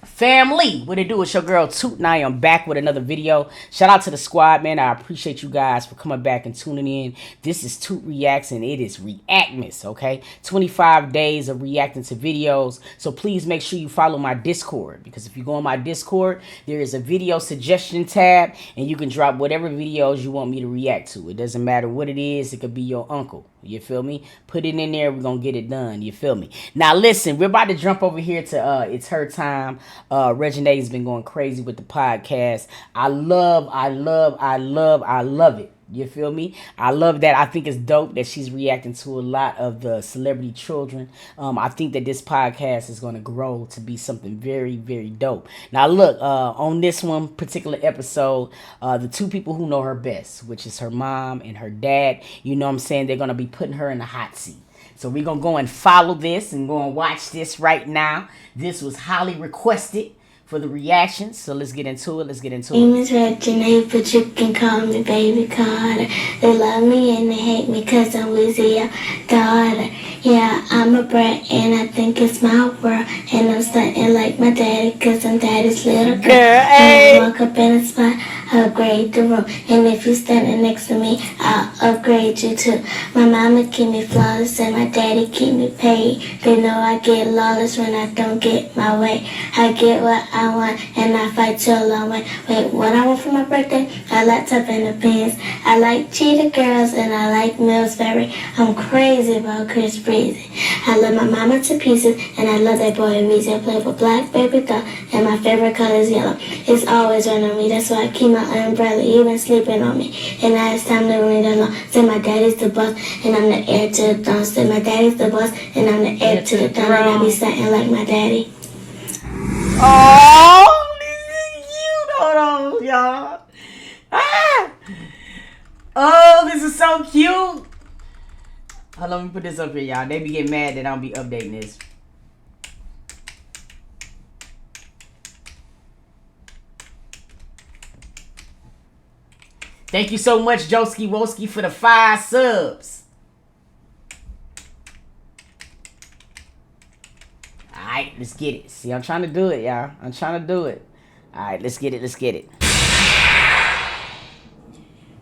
Family, what it do? It's your girl Toot, and I am back with another video. Shout out to the squad, man. I appreciate you guys for coming back and tuning in. This is Toot Reacts, and it is Reactmas, okay? 25 days of reacting to videos. So please make sure you follow my Discord, because if you go on my Discord, there is a video suggestion tab, and you can drop whatever videos you want me to react to. It doesn't matter what it is. It could be your uncle. You feel me? Put it in there. We're going to get it done. You feel me? Now, listen. We're about to jump over here to It's Her Time. Reginae has been going crazy with the podcast. I love it. You feel me? I love that. I think it's dope that she's reacting to a lot of the celebrity children. I think that this podcast is going to grow to be something very, very dope. Now, look, on this one particular episode, the two people who know her best, which is her mom and her dad, you know what I'm saying? They're going to be putting her in the hot seat. So we're going to go and follow this and go and watch this right now. This was highly requested for the reactions, so let's get into it. My name is Reginae, but you can call me Baby Carter. They love me and they hate me cause I'm Lizzie, your daughter. Yeah, I'm a brat and I think it's my world. And I'm stunting like my daddy cause I'm daddy's little girl. When I walk up in a spot, I upgrade the room. And if you're standing next to me, I'll upgrade you too. My mama keep me flawless and my daddy keep me paid. They know I get lawless when I don't get my way. I get what I want and I fight till a long way. Wait, what I want for my birthday? A laptop and a pants. I like cheetah girls and I like Mills Berry. I'm crazy about Chris Breezy. I love my mama to pieces and I love that boy Reezy. I play with black baby doll and my favorite color is yellow. It's always raining on me, that's why I keep my umbrella even sleeping on me. And now it's time to ring the alarm. Say my daddy's the boss and I'm the heir to the throne. Say my daddy's the boss and I'm the heir to the throne. And I be something like my daddy. Oh, this is cute. Hold on, y'all. Ah! Oh, this is so cute. Hold on, let me put this up here, y'all. They be getting mad that I don't be updating this. Thank you so much, Joski Woski, for the 5 subs. Alright, let's get it. See, I'm trying to do it, y'all. I'm trying to do it. Alright, let's get it.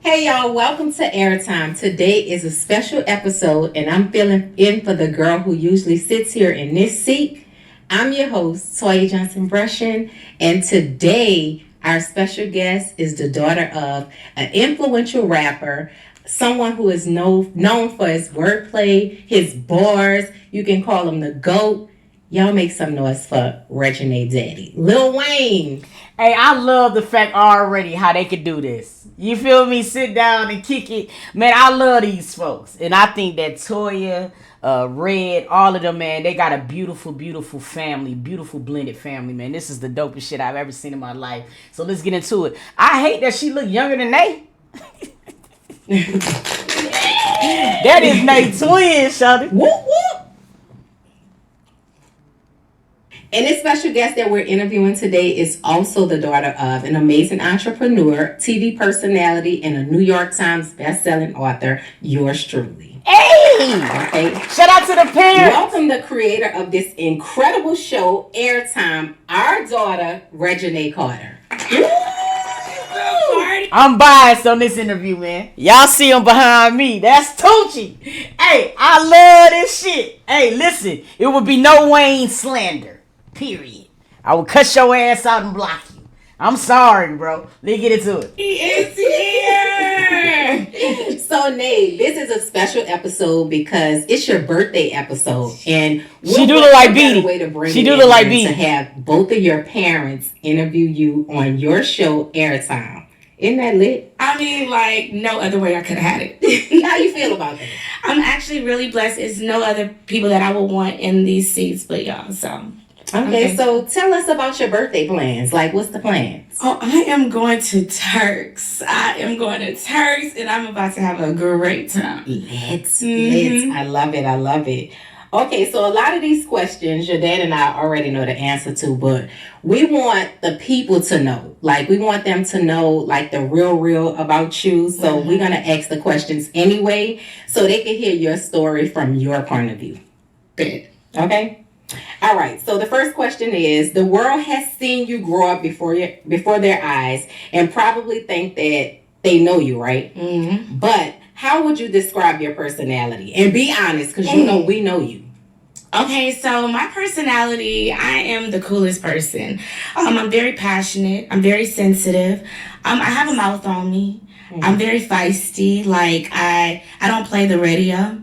Hey, y'all. Welcome to Airtime. Today is a special episode, and I'm filling in for the girl who usually sits here in this seat. I'm your host, Toya Johnson Brushin, and today our special guest is the daughter of an influential rapper, someone who is known for his wordplay, his bars. You can call him the GOAT. Y'all make some noise for Reginae Daddy, Lil Wayne. Hey, I love the fact already how they could do this. You feel me? Sit down and kick it. Man, I love these folks. And I think that Toya, Red, all of them, man, they got a beautiful, beautiful family. Beautiful blended family, man. This is the dopest shit I've ever seen in my life. So let's get into it. I hate that she look younger than they. That is Nate twin, shawty. Whoop, whoop. And this special guest that we're interviewing today is also the daughter of an amazing entrepreneur, TV personality, and a New York Times best-selling author, yours truly. Hey! Okay. Shout out to the parents! Welcome the creator of this incredible show, Airtime, our daughter, Reginae Carter. I'm biased on this interview, man. Y'all see him behind me. That's Tucci. Hey, I love this shit. Hey, listen, it would be no Wayne slander. Period. I will cut your ass out and block you. I'm sorry, bro. Let's get into it. He is here. So, Nate, this is a special episode because it's your birthday episode, and she do look like Beanie. She do look like Beanie to have both of your parents interview you on your show, Airtime. Isn't that lit? I mean, like, no other way I could have had it. How you feel about that? I'm actually really blessed. It's no other people that I would want in these seats but y'all, so... Okay, so tell us about your birthday plans. Like, what's the plans? Oh, I am going to Turks. And I'm about to have a great time. Let's. I love it. Okay, so a lot of these questions, your dad and I already know the answer to, but we want the people to know. Like, we want them to know, like, the real about you. So we're going to ask the questions anyway, so they can hear your story from your point of view. Good. Okay? All right. So the first question is: the world has seen you grow up before their eyes, and probably think that they know you, right? Mm-hmm. But how would you describe your personality? And be honest, because you know we know you. Okay, so my personality, I am the coolest person. I'm very passionate. I'm very sensitive. I have a mouth on me. I'm very feisty. Like I don't play the radio,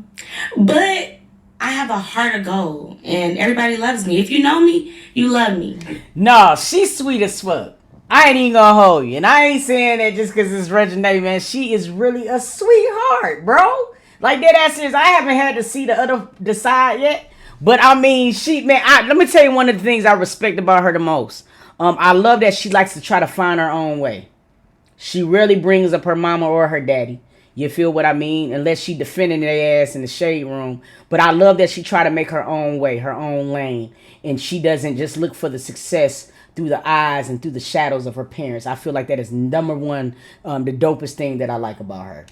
but I have a heart of gold, and everybody loves me. If you know me, you love me. No, she's sweet as fuck. I ain't even gonna hold you. And I ain't saying that just because it's Reginae, man. She is really a sweetheart, bro. Like, that ass serious. I haven't had to see the side yet. But I mean, let me tell you one of the things I respect about her the most. I love that she likes to try to find her own way. She rarely brings up her mama or her daddy. You feel what I mean? Unless she defending their ass in the shade room. But I love that she try to make her own way, her own lane. And she doesn't just look for the success through the eyes and through the shadows of her parents. I feel like that is number one, the dopest thing that I like about her.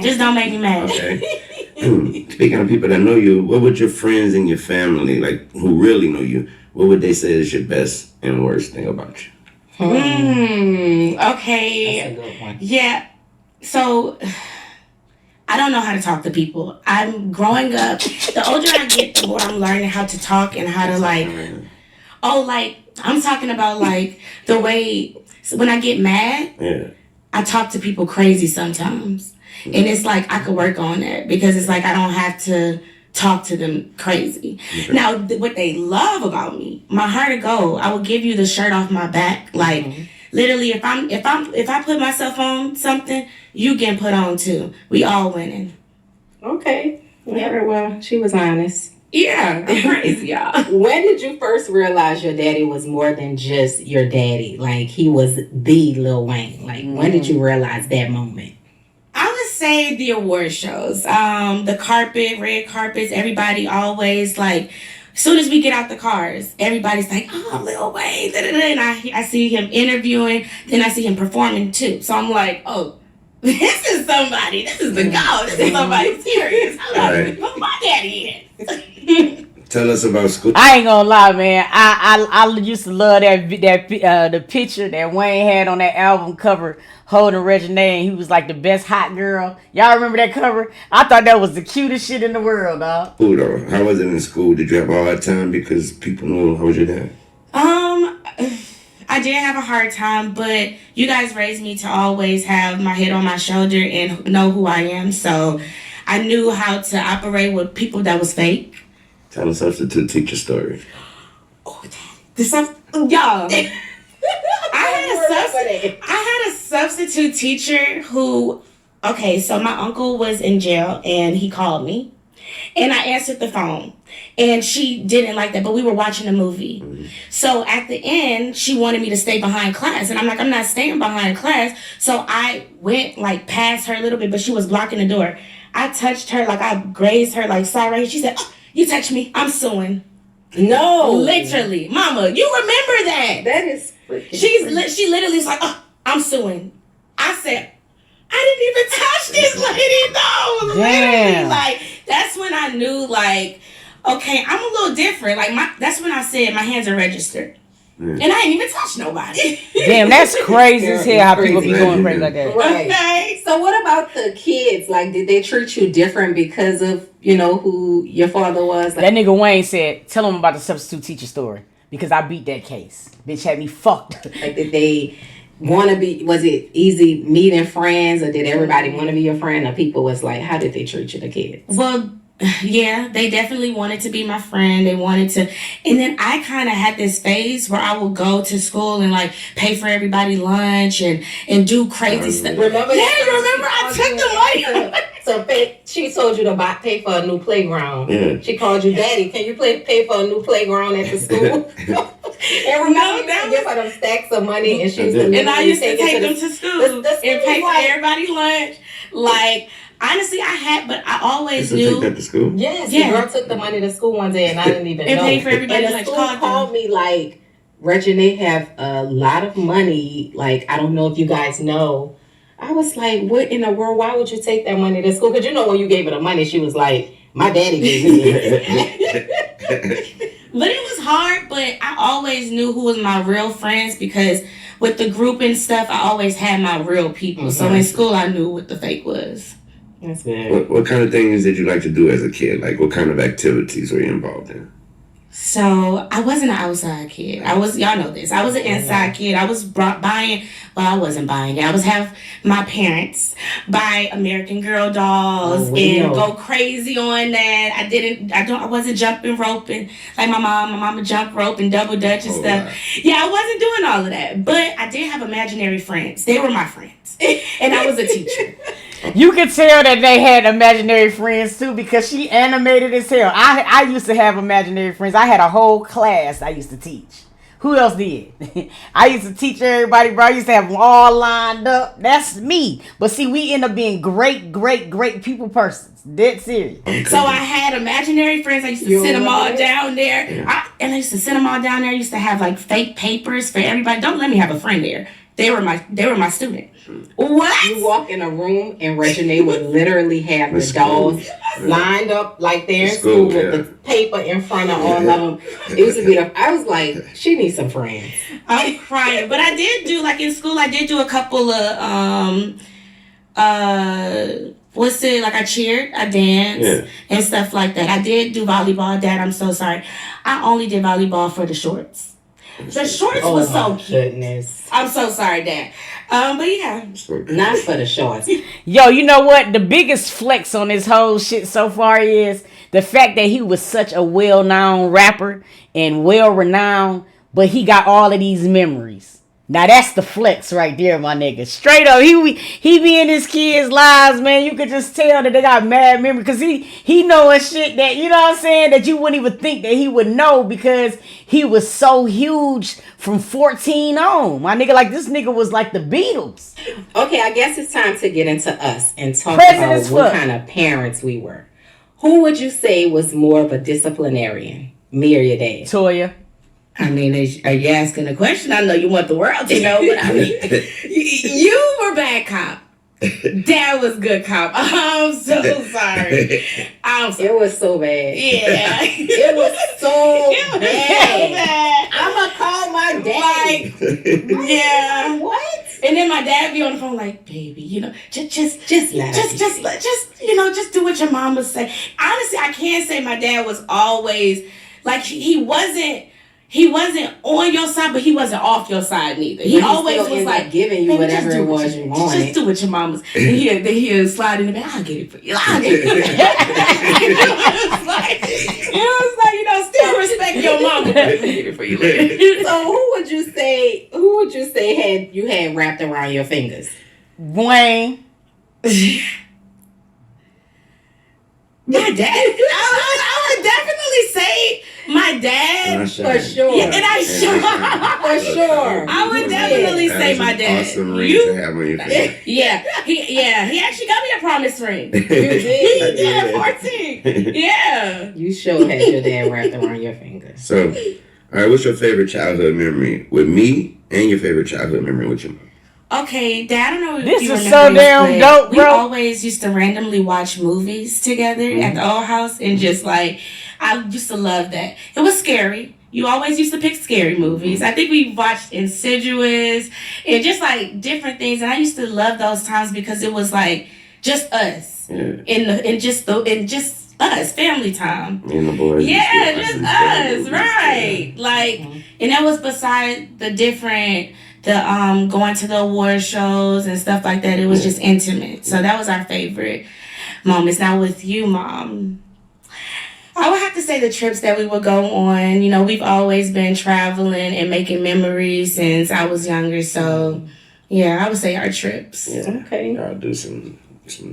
Just don't make me mad. Okay. Speaking of people that know you, what would your friends and your family, like who really know you, what would they say is your best and worst thing about you? Okay. That's a good one. Yeah. So I don't know how to talk to people. I'm growing up. The older I get, the more I'm learning how to talk and how to I'm talking about like the way when I get mad, Yeah. I talk to people crazy sometimes. And it's like I could work on that because it's like I don't have to talk to them crazy. Okay. Now, what they love about me, my heart of gold, I will give you the shirt off my back. Like literally, if I put myself on something, you getting put on too. We all winning. Okay. Very well. She was honest. Yeah, I'm crazy, y'all. When did you first realize your daddy was more than just your daddy? Like, he was the Lil Wayne. Like, when did you realize that moment? I would say the award shows. The carpet, red carpets, everybody always like, as soon as we get out the cars, everybody's like, oh, Lil Wayne, da, da, da. And I see him interviewing, then I see him performing too. So I'm like, oh, this is somebody. This is the go. This is somebody serious. I love put my daddy in. Tell us about school. I ain't gonna lie, man. I used to love the picture that Wayne had on that album cover holding Reginae, and he was like the best hot girl. Y'all remember that cover? I thought that was the cutest shit in the world, dog. School though, how was it in school? Did you have a hard time because people knew how was your dad? I did have a hard time, but you guys raised me to always have my head on my shoulder and know who I am. So I knew how to operate with people that was fake. Tell a substitute teacher story. Oh, y'all. I had a substitute teacher who, okay, so my uncle was in jail and he called me and I answered the phone and she didn't like that, but we were watching a movie. Mm-hmm. So at the end, she wanted me to stay behind class and I'm like, I'm not staying behind class. So I went like past her a little bit, but she was blocking the door. I touched her, like I grazed her, like sorry. She said, oh, you touched me, I'm suing. No. Literally. Mama, you remember that. That is freaking She literally was like, oh, I'm suing. I said, I didn't even touch this lady, though. Literally, like, that's when I knew, like, okay, I'm a little different. Like, that's when I said my hands are registered. And I ain't even touched nobody. Damn, that's crazy as hell how people be going crazy like that. Right. Okay. So what about the kids? Like, did they treat you different because of, who your father was? Like, that nigga Wayne said, tell him about the substitute teacher story. Because I beat that case. Bitch had me fucked. Like, did they want to be, was it easy meeting friends? Or did everybody want to be your friend? Or people was like, how did they treat you, the kids? Well, yeah, they definitely wanted to be my friend. They wanted to, and then I kind of had this phase where I would go to school and like pay for everybody lunch and do crazy stuff. Remember? Yeah, remember I took the money. She told you to pay for a new playground. Yeah. She called you daddy. Can you pay for a new playground at the school? And remember, you give her them stacks of money, and she was and I used to take them to school and pay for everybody lunch. Like. Honestly, but I always knew. Take that to school? Yes, the girl took the money to school one day and I didn't even know. And paid for everybody. And the school called me like, Reginae have a lot of money. Like, I don't know if you guys know. I was like, what in the world? Why would you take that money to school? Because when you gave her the money, she was like, my daddy gave me it. But it was hard, but I always knew who was my real friends because with the group and stuff, I always had my real people. So in school, I knew what the fake was. That's good. What kind of things did you like to do as a kid? Like, what kind of activities were you involved in? So I wasn't an outside kid. Y'all know this. I was an inside kid. I was buying. Well, I wasn't buying it. I was have my parents buy American Girl dolls and go crazy on that. I wasn't jumping roping like my mom. My mama jump rope and double dutch and stuff. Wow. Yeah, I wasn't doing all of that. But I did have imaginary friends. They were my friends, and I was a teacher. You could tell that they had imaginary friends too because she animated as hell. I used to have imaginary friends. I had a whole class I used to teach. Who else did? I used to teach everybody, bro. I used to have them all lined up. That's me. But see, we end up being great people persons. Dead serious. So I had imaginary friends. I used to sit them all down there. I used to sit them all down there. I used to have like fake papers for everybody. Don't let me have a friend there. They were my student. What? You walk in a room and Reginae would literally have the dolls lined up like they're in school with the paper in front of all of them. It used to be I was like, she needs some friends. I'm crying. But I did do, like in school, I did do a couple of, like I cheered, I danced, and stuff like that. I did do volleyball. Dad, I'm so sorry. I only did volleyball for the shorts. The shorts was so cute. Goodness. I'm so sorry, Dad. But yeah. Not for the shorts. Yo, you know what? The biggest flex on this whole shit so far is the fact that he was such a well-known rapper and well-renowned, but he got all of these memories. Now that's the flex right there, my nigga. Straight up, he be in his kids' lives, man. You could just tell that they got mad memory because he knowing shit that, you know what I'm saying, that you wouldn't even think that he would know because he was so huge from 14 on. My nigga, like this nigga was like the Beatles. Okay, I guess it's time to get into us and talk about what kind of parents we were. Who would you say was more of a disciplinarian, me or your dad? Toya. I mean, are you asking a question? I know you want the world to know, but I mean, you were bad cop. Dad was good cop. I'm so sorry. It was so bad. Yeah. It was so bad. I'm going to call my dad. Like, yeah. What? And then my dad be on the phone like, baby, you know, just do what your mama say. Honestly, I can't say my dad was always like he wasn't on your side, but he wasn't off your side neither. He always was like giving you whatever it was you wanted. Just do what your mama's. And he'll slide in the back. I'll get it for you. I'll get it for you. It was like, still respect your mama, but I'll get it for you later. So who would you say had wrapped around your fingers? Wayne. My dad. I would definitely say my dad. For sure. Yeah, and I for sure. I would definitely say my dad. Awesome ring to have on your finger. Yeah. He actually got me a promise ring. You did. He did at 14. Yeah. You sure had your dad wrapped around your fingers. So, all right, what's your favorite childhood memory with me and your favorite childhood memory with your mom? Okay, Dad, I don't know if this you is remember so damn dope, bro. We always used to randomly watch movies together at the old house, and just like, I used to love that. It was scary. You always used to pick scary movies. I think we watched Insidious and just like different things, and I used to love those times because it was like just us and just us, family time. And the boys. Yeah, just us, right? Like, and that was beside the different. Going to the award shows and stuff like that. It was just intimate. So that was our favorite moments. Now with you, Mom, I would have to say the trips that we would go on. You know, we've always been traveling and making memories since I was younger. So, yeah, I would say our trips. Yeah. Okay. Y'all do some.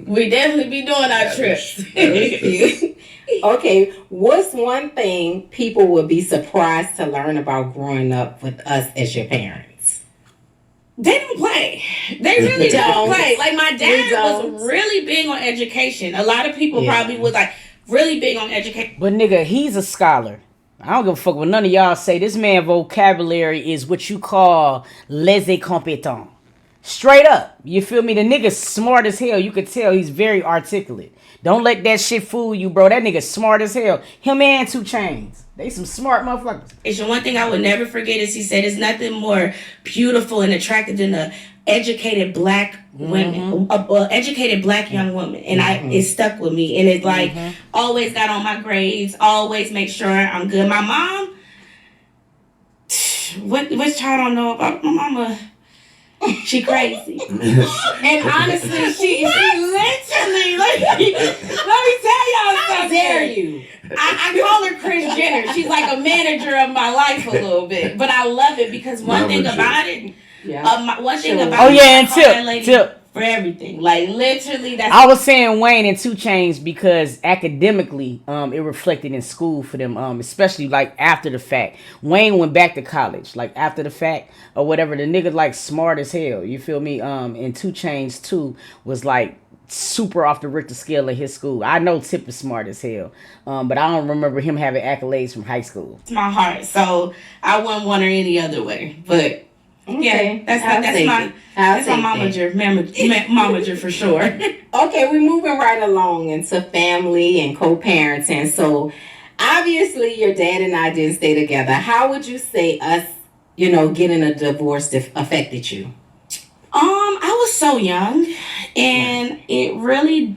We definitely be doing our trips. Okay, what's one thing people would be surprised to learn about growing up with us as your parents? They don't play. They really don't play. Like, my dad was really big on education. A lot of people probably was like really big on education. But nigga, he's a scholar. I don't give a fuck what none of y'all say. This man vocabulary is what you call les incompetents. Straight up. You feel me? The nigga's smart as hell. You could tell he's very articulate. Don't let that shit fool you, bro. That nigga's smart as hell. Him and 2 Chainz. They some smart motherfuckers. It's the one thing I would never forget is he said it's nothing more beautiful and attractive than a educated black women, a educated black young woman, and it stuck with me, and it's like always got on my grades, always make sure I'm good. My mom, which y'all don't know about my mama. She crazy. And honestly, she literally, let me tell y'all something. How dare you? I call her Kris Jenner. She's like a manager of my life a little bit. But I love it because one thing about it, one thing about it, and I call that lady Tip. for everything. Like literally, that's. I was saying Wayne and 2 Chainz because academically, it reflected in school for them, especially like after the fact. Wayne went back to college, like after the fact or whatever. The nigga like smart as hell. You feel me? And 2 Chainz too was like super off the Richter scale of his school. I know Tip is smart as hell, but I don't remember him having accolades from high school. It's my heart, so I wouldn't want her any other way. But Okay. yeah, that's my momager for sure. Okay, we're moving right along into family and co-parenting. So obviously your dad and I didn't stay together. How would you say us, getting a divorce affected you? I was so young, and it really.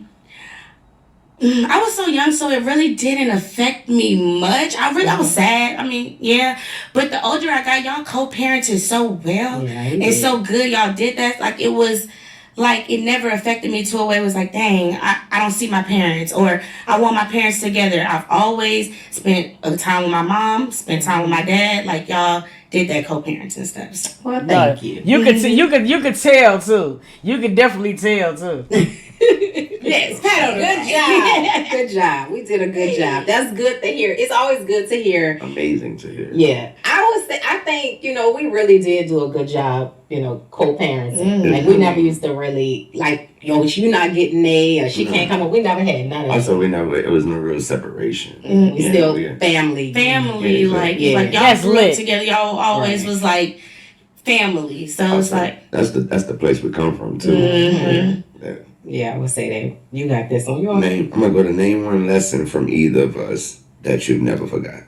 I was so young, so it really didn't affect me much. I was sad. I mean, yeah. But the older I got, y'all co-parented so well and so good. Y'all did that. Like, it was, like, it never affected me to a way it was like, dang, I don't see my parents, or I want my parents together. I've always spent time with my mom, spent time with my dad. Like, y'all did that co-parenting stuff. Well, thank you. You could tell, too. You could definitely tell, too. Yes, good job. Good job. We did a good job. That's good to hear. It's always good to hear. Amazing to hear. Yeah, I think we really did do a good job. Co-parenting. Like we never used to really you're not getting A or she can't come up. We never had none of that. Also, it was no real separation. We still family. Like y'all grew up together. Y'all always was like family. So it's like that's the place we come from too. Yeah, I would say that. You got this on your name. I'm gonna go to name one lesson from either of us that you've never forgot.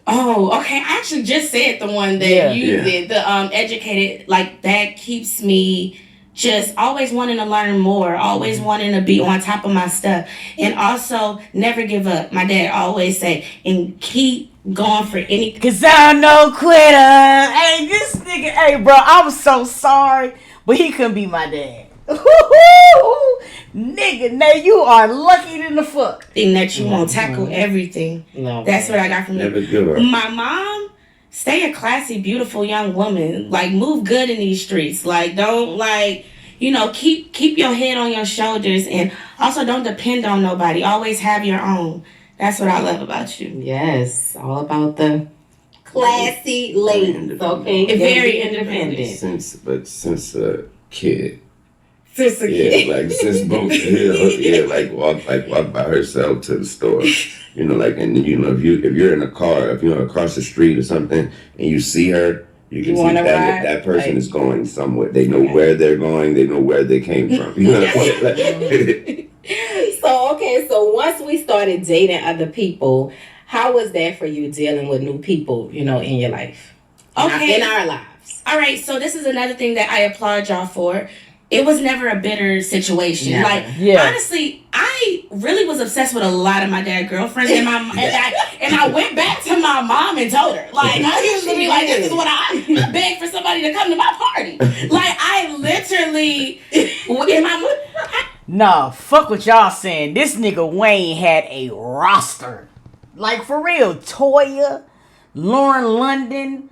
Oh, okay. I actually just said the one that you did. The educated, like that keeps me just always wanting to learn more, always wanting to be on top of my stuff, and also never give up. My dad always say, and keep going for anything. 'Cause I'm no quitter. Hey, this nigga, hey, bro, I was so sorry, but he couldn't be my dad. Nigga, now you are lucky than the fuck. Thing that you won't tackle everything. No, that's what I got from never give up. My mom, stay a classy, beautiful young woman. Like, move good in these streets. Like, don't keep your head on your shoulders, and also don't depend on nobody. Always have your own. That's what I love about you. Yes, all about the classy ladies. Okay, very independent. Since a kid. Since a kid. Like since both walk by herself to the store. And if you're in a car, if you're across the street or something and you see her, you can see that person is going somewhere. They know where they're going, they know where they came from. So once we started dating other people, how was that for you dealing with new people, in your life? In our lives. All right, so this is another thing that I applaud y'all for. It was never a bitter situation. Never. Honestly, I really was obsessed with a lot of my dad's girlfriends, and I went back to my mom and told her. Like, I used to be like, this is what I begged for somebody to come to my party. Like, I literally, Nah, fuck what y'all saying. This nigga Wayne had a roster. Like, for real. Toya, Lauren London,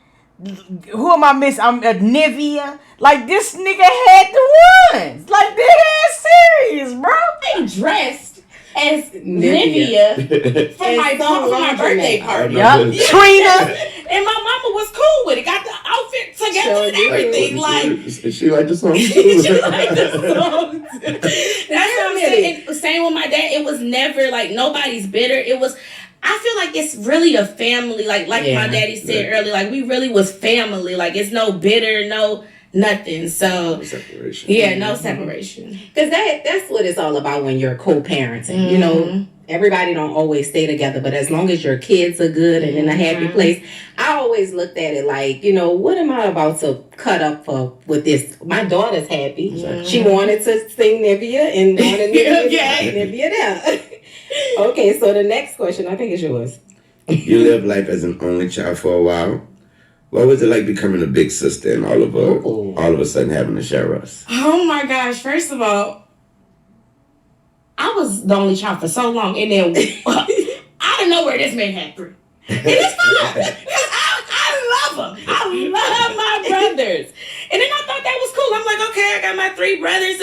who am I missing? I'm Nivea. Like, this nigga had the ones. Like, they had serious, bro. They dressed as Nivea for my birthday party. Yup. Trina. And my mama was cool with it. Got the outfit together and everything. She liked the song too. That's what I'm saying. Same with my dad. It was never like nobody's bitter. It was. I feel like it's really a family. Like my daddy said earlier. Like, we really was family. Like, it's no bitter, no nothing. So no separation. Yeah, no separation. Because that's what it's all about when you're co-parenting. everybody don't always stay together, but as long as your kids are good and in a happy place, I always looked at it like, what am I about to cut up for with this? My daughter's happy. Mm-hmm. She wanted to sing Nivea and wanted Nivea down. Okay, so the next question, I think, is yours. You lived life as an only child for a while. What was it like becoming a big sister and all of a sudden having to share us? Oh my gosh! First of all, I was the only child for so long, and then I don't know where this man had 3. And it's fine because I love them. I love my brothers, and then I thought that was cool. I'm like, okay, I got my 3 brothers.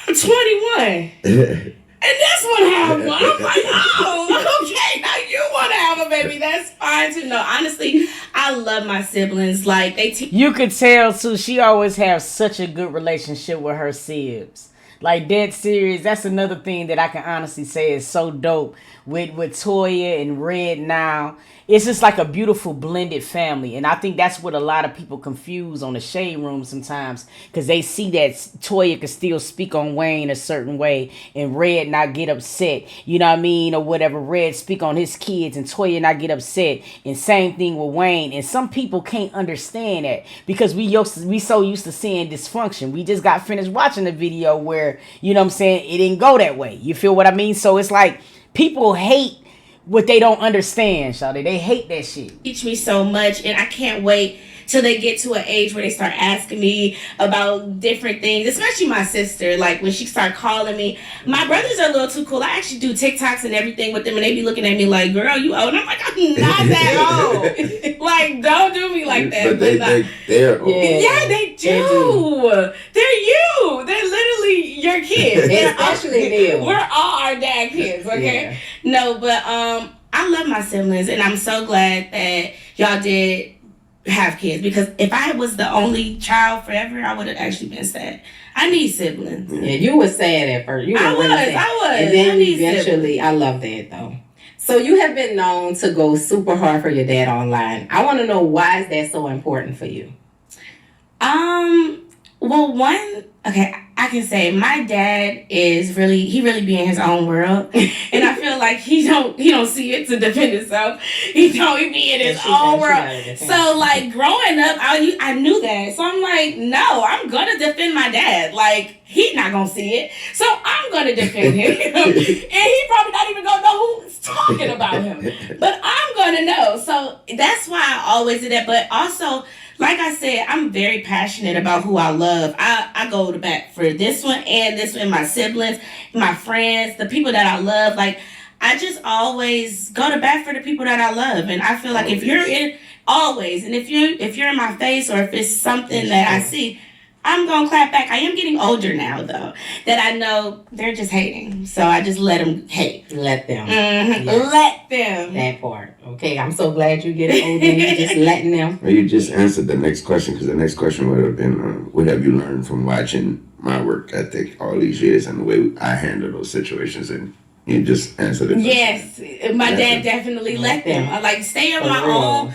I'm 21. And this one have one. I'm like, oh, okay, now you want to have a baby. That's fine too. No, honestly, I love my siblings. Like, you could tell, too, she always has such a good relationship with her sibs. Like, dead serious. That's another thing that I can honestly say is so dope with Toya and Red now. It's just like a beautiful blended family. And I think that's what a lot of people confuse on the Shade Room sometimes. Because they see that Toya can still speak on Wayne a certain way. And Red not get upset. You know what I mean? Or whatever. Red speak on his kids. And Toya not get upset. And same thing with Wayne. And some people can't understand that. Because we so used to seeing dysfunction. We just got finished watching the video where, you know what I'm saying, it didn't go that way. You feel what I mean? So it's like people hate what they don't understand, Shawty. They hate that shit. Teach me so much, and I can't wait till they get to an age where they start asking me about different things, especially my sister. Like, when she start calling me, my brothers are a little too cool. I actually do TikToks and everything with them, and they be looking at me like, girl, you old. And I'm like, I'm not that old. Like, don't do me like that. But they're old. Yeah, they do. They're you. They're literally your kids. Especially me. We're all our dad kids, okay? Yeah. No, but I love my siblings, and I'm so glad that y'all did have kids, because if I was the only child forever, I would have actually been sad. I need siblings. Yeah, you were sad at first. I was. And then eventually, I love that though. So you have been known to go super hard for your dad online. I want to know, why is that so important for you? Well, I can say my dad is he really be in his own world, and I feel like he don't see it to defend himself. He be in his own world. So like growing up, I knew that. So I'm like, no, I'm gonna defend my dad. Like, he's not gonna see it, so I'm gonna defend him, and he probably not even gonna know who's talking about him, but I'm gonna know. So that's why I always do that. But also, like I said, I'm very passionate about who I love. I go to bat for this one and this one, my siblings, my friends, the people that I love. Like, I just always go to bat for the people that I love. And I feel like if you're in, always, and if you're in my face, or if it's something that I see, I'm going to clap back. I am getting older now, though, that I know they're just hating. So I just let them hate. Let them. Mm-hmm. Yes. Let them. That part. Okay, I'm so glad you're getting older and you're just letting them. Well, you just answered the next question, because the next question would have been, what have you learned from watching my work ethic all these years and the way I handle those situations? And you just answered it. Yes, my dad definitely let them. I like stay in my own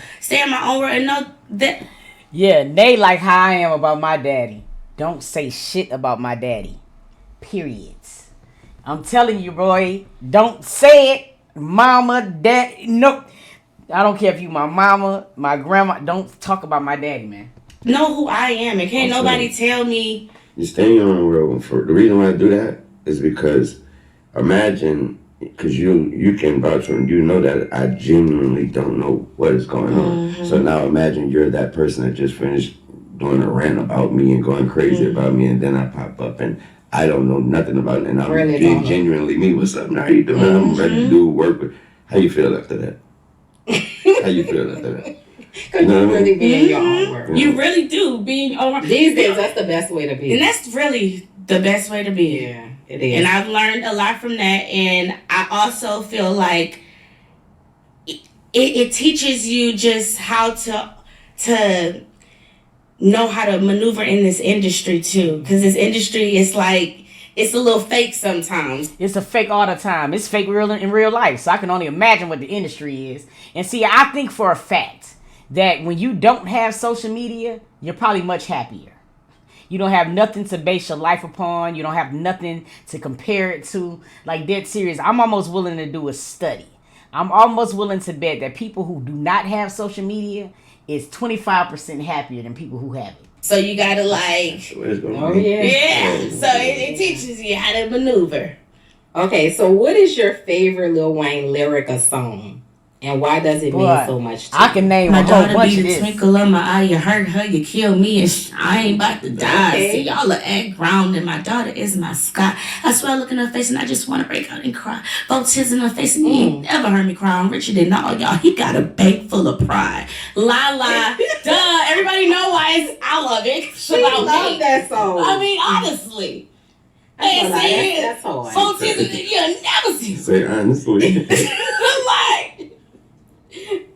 world, and know that. Yeah, they like how I am about my daddy. Don't say shit about my daddy. Periods. I'm telling you, boy, don't say it. Mama, dad, no. I don't care if you my mama, my grandma. Don't talk about my daddy, man. Know who I am, and can't nobody tell me. You stay in your own world. For the reason why I do that is because, imagine, because you can vouch for, and you know that I genuinely don't know what is going on. Mm-hmm. So now imagine you're that person that just finished doing a rant about me and going crazy about me, and then I pop up and I don't know nothing about it, and I'm really being genuinely me. What's up? How you doing? I'm ready to do work. With, how you feel after that? How you feel after that? Because you really be in your own world. You really do be in your own world. These days, that's the best way to be. And that's really the best way to be. Yeah. It is. And I've learned a lot from that. And I also feel like it teaches you just how to know how to maneuver in this industry too. Because this industry is like, it's a little fake sometimes. It's a fake all the time. It's fake in real life. So I can only imagine what the industry is. And see, I think for a fact that when you don't have social media, you're probably much happier. You don't have nothing to base your life upon. You don't have nothing to compare it to. Like, dead serious. I'm almost willing to do a study. I'm almost willing to bet that people who do not have social media is 25% happier than people who have it. So you gotta like, yeah. So it teaches you how to maneuver. Okay, so what is your favorite Lil Wayne lyric or song? And why does it mean so much to you? I can name my a whole bunch daughter of be the this. twinkle of my eye. You hurt her, you kill me, and I ain't about to die. Okay. See, y'all are at ground, and my daughter is my sky. I swear I look in her face, and I just want to break out and cry. Both tears in her face, and he ain't never heard me cry. I'm richer than all y'all. He got a bank full of pride. La la, duh. Everybody know why I love it. It's about me. That song. I mean, honestly. That's hard. Both tears, you'll never see. Say honestly. Like.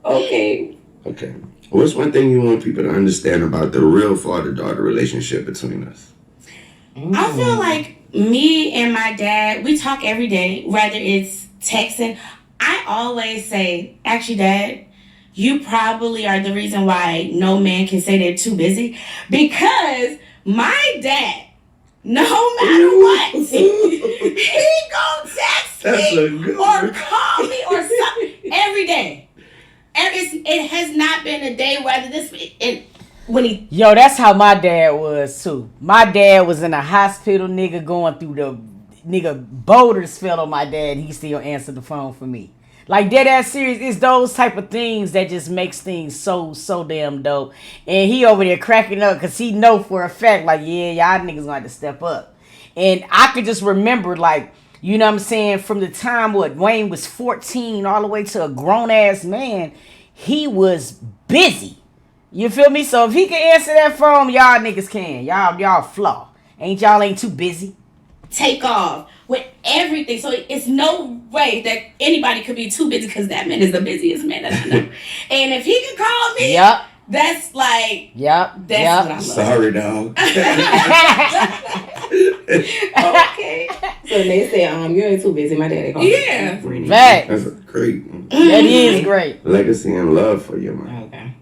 Okay. Okay. What's one thing you want people to understand about the real father-daughter relationship between us? I feel like me and my dad, we talk every day, whether it's texting. I always say, actually, Dad, you probably are the reason why no man can say they're too busy. Because my dad, no matter what, he gonna text me or call me or something every day. It has not been a day whether this when he. Yo, that's how my dad was too. My dad was in a hospital, nigga, going through the nigga boulders fell on my dad. He still answered the phone for me. Like, dead ass serious. It's those type of things that just makes things so damn dope. And he over there cracking up because he know for a fact, like, yeah, y'all niggas gonna have to step up. And I could just remember, like, you know what I'm saying, from the time Wayne was 14 all the way to a grown ass man, he was busy. You feel me? So if he can answer that phone, y'all niggas can. Y'all flaw. Ain't too busy? Take off with everything. So it's no way that anybody could be too busy because that man is the busiest man that I know. And if he can call me, yep. That's like, yep. That's what I love. Sorry, dog. Okay. So they say, you ain't too busy. My daddy called. Yeah. Fact. That's great. That is great. Legacy and love for your mom. Okay.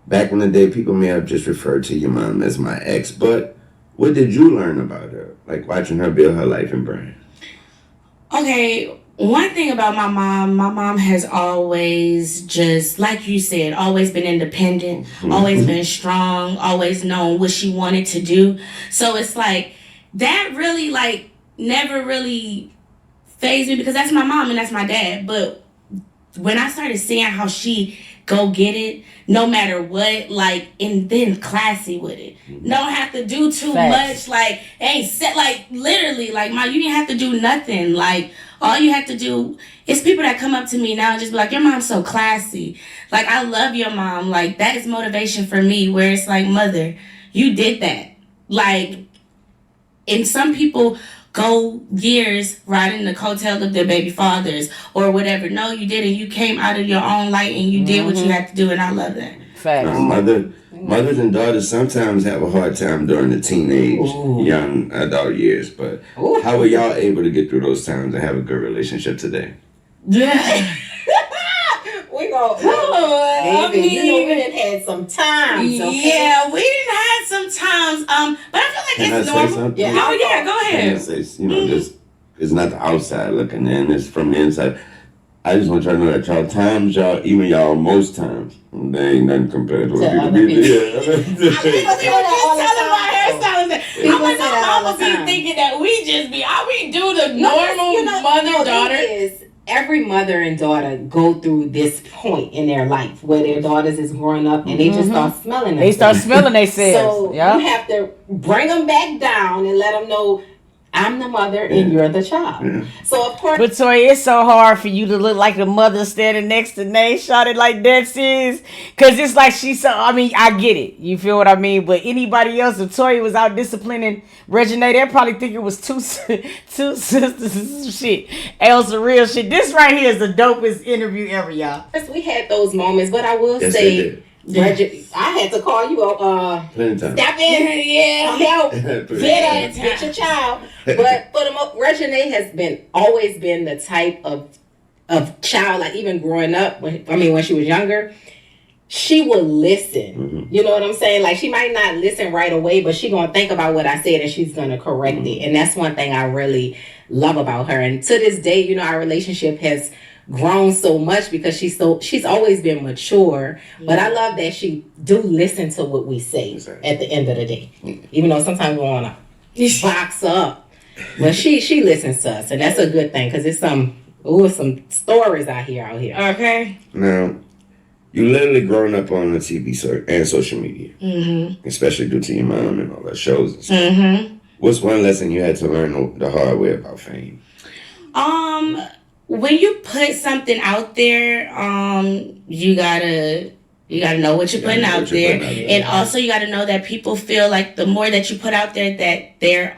Back in the day, people may have just referred to your mom as my ex, but what did you learn about her? Like watching her build her life and brand. Okay, one thing about my mom has always just, like you said, always been independent, always been strong, always known what she wanted to do. So it's like, that really, like, never really fazed me because that's my mom and that's my dad. But when I started seeing how she go get it, no matter what, like, and then classy with it. Don't have to do too much, like, ain't set, like, literally, like, you didn't have to do nothing. Like, all you have to do, it's people that come up to me now and just be like, your mom's so classy. Like, I love your mom. Like, that is motivation for me, where it's like, mother, you did that. Like, and some people go years riding the coattails of their baby fathers or whatever. No, you didn't. You came out of your own light and you did what you had to do, and I love that. Facts. Mothers and daughters sometimes have a hard time during the teenage, young adult years, but how were y'all able to get through those times and have a good relationship today? Yeah. We go, baby, we done had some times, okay? Yeah, we done had some times, but I feel like Can it's I normal. say something? Yeah. Oh, yeah, go ahead. I say, just, it's not the outside looking in, it's from the inside. I just want y'all to know that y'all most times, they ain't nothing compared to what people be doing. I'm like, my mama be thinking that we just be, we do the normal mother-daughter. Every mother and daughter go through this point in their life where their daughters is growing up and they just start smelling They start smelling themselves. So you have to bring them back down and let them know, I'm the mother and you're the child. Yeah. So of course, but Toy, it's so hard for you to look like the mother standing next to Nate, shot it like that, sis. Cause it's like I get it. You feel what I mean? But anybody else, if Toy was out disciplining Reginae, they'd probably think it was two sisters. Shit, else real shit. This right here is the dopest interview ever, y'all. We had those moments, but I will say, I had to call you up. Plenty of time. Step in, come help, get your child. But for the Reginae has always been the type of child, like even growing up. When she was younger, she will listen. You know what I'm saying? Like, she might not listen right away, but she gonna think about what I said and she's gonna correct it. And that's one thing I really love about her. And to this day, you know, our relationship has grown so much because she's always been mature. But I love that she do listen to what we say at the end of the day. Even though sometimes we wanna box up. But she listens to us, and that's a good thing, because it's some stories out here. Okay. Now, you literally growing up on the TV and social media, especially due to your mom and all that shows and stuff. What's one lesson you had to learn the hard way about fame? When you put something out there, you gotta know what you're putting out there. And also you gotta know that people feel like the more that you put out there, that they're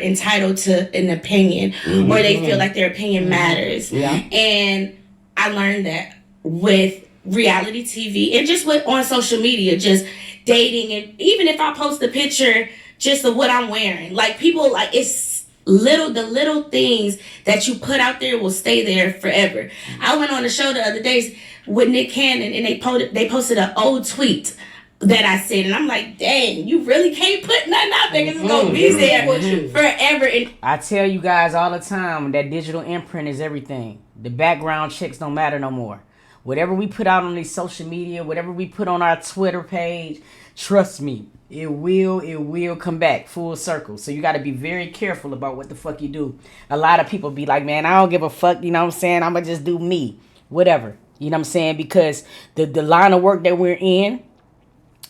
entitled to an opinion, or they feel like their opinion matters. Yeah. And I learned that with reality TV and just on social media, just dating, and even if I post a picture just of what I'm wearing, like, people, like, it's the little things that you put out there will stay there forever. I went on a show the other day with Nick Cannon, and they posted an old tweet that I said, and I'm like, dang, you really can't put nothing out there because it's gonna be there forever. And I tell you guys all the time, that digital imprint is everything. The background checks don't matter no more. Whatever we put out on these social media, whatever we put on our Twitter page, trust me, it will come back full circle. So you got to be very careful about what the fuck you do. A lot of people be like, man, I don't give a fuck, you know what I'm saying? I'm going to just do me, whatever. You know what I'm saying? Because the line of work that we're in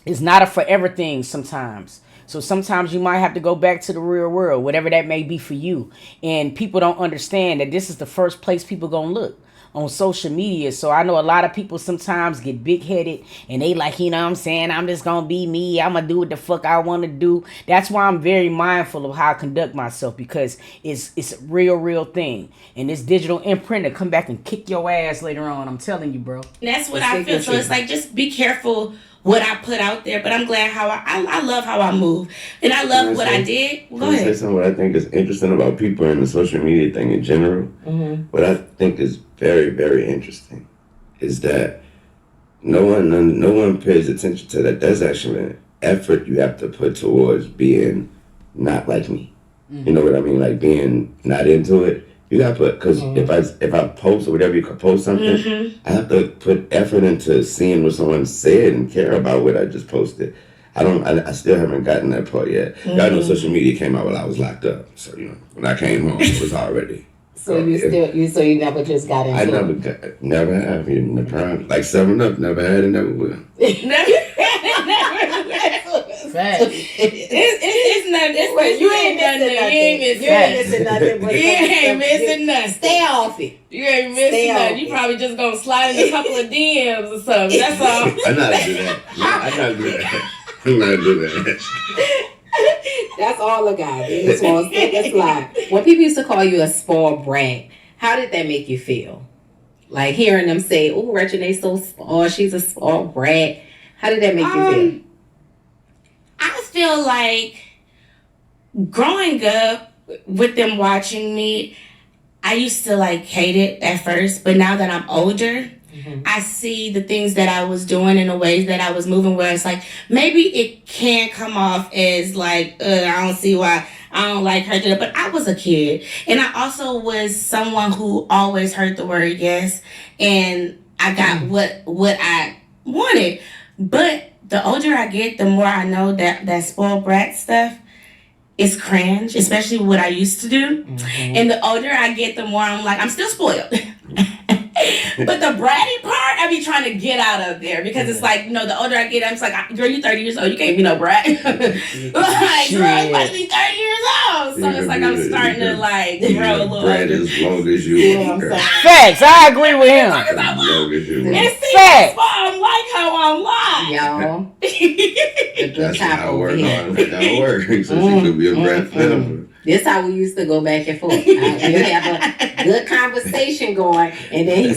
is not a forever thing sometimes. So sometimes you might have to go back to the real world, whatever that may be for you. And people don't understand that this is the first place people going to look, on social media. So I know a lot of people sometimes get big-headed and they like, you know what I'm saying, I'm just gonna be me, I'm gonna do what the fuck I want to do. That's why I'm very mindful of how I conduct myself, because it's a real thing. And this digital imprint will come back and kick your ass later on. I'm telling you, bro. That's what I feel. So it's like, just be careful what I put out there. But I'm glad how I love how I move, and I love what I did. Go ahead. Say something. What I think is interesting about people and the social media thing in general, what I think is very, very interesting, is that no one pays attention to that. There's actually an effort you have to put towards being not like me. You know what I mean? Like, being not into it. You gotta put, because if I post or whatever, you can post something, I have to put effort into seeing what someone said and care about what I just posted. I still haven't gotten that part yet. Y'all know social media came out while I was locked up. So, you know, when I came home, it was already. So you never just got into it? Never have. In the prime, like 7-Up, never had it, never will. It's nothing. You ain't missing nothing. Stay off it. You ain't missing nothing. You probably just gonna slide in a couple of DMs or something. That's all. I'm not do that. I'm not do that. That's all I got. They just want to take a slide. When people used to call you a spoiled brat, how did that make you feel? Like, hearing them say, "Oh, Reginae's so spoiled. She's a spoiled brat." How did that make you feel? I feel like growing up with them watching me, I used to like hate it at first, but now that I'm older, I see the things that I was doing and the ways that I was moving, where it's like, maybe it can come off as like, I don't see why I don't like her, but I was a kid, and I also was someone who always heard the word yes, and I got what I wanted. But the older I get, the more I know that spoiled brat stuff is cringe, especially what I used to do. And the older I get, the more I'm like, I'm still spoiled. But the bratty part, I be trying to get out of there, because it's like, you know, the older I get, I'm just like, girl, you 30 years old, you can't be no brat. Like, girl, you about to be 30 years old. So it's like, I'm starting to like grow a little brat older. as long as you want. Facts, I agree with him. As long as you want. And see, that's why I'm like how I'm like. Y'all. The good That's cop how over it here. works. That's how it works. So she could be a brat forever. This how we used to go back and forth. You have a good conversation going, and then he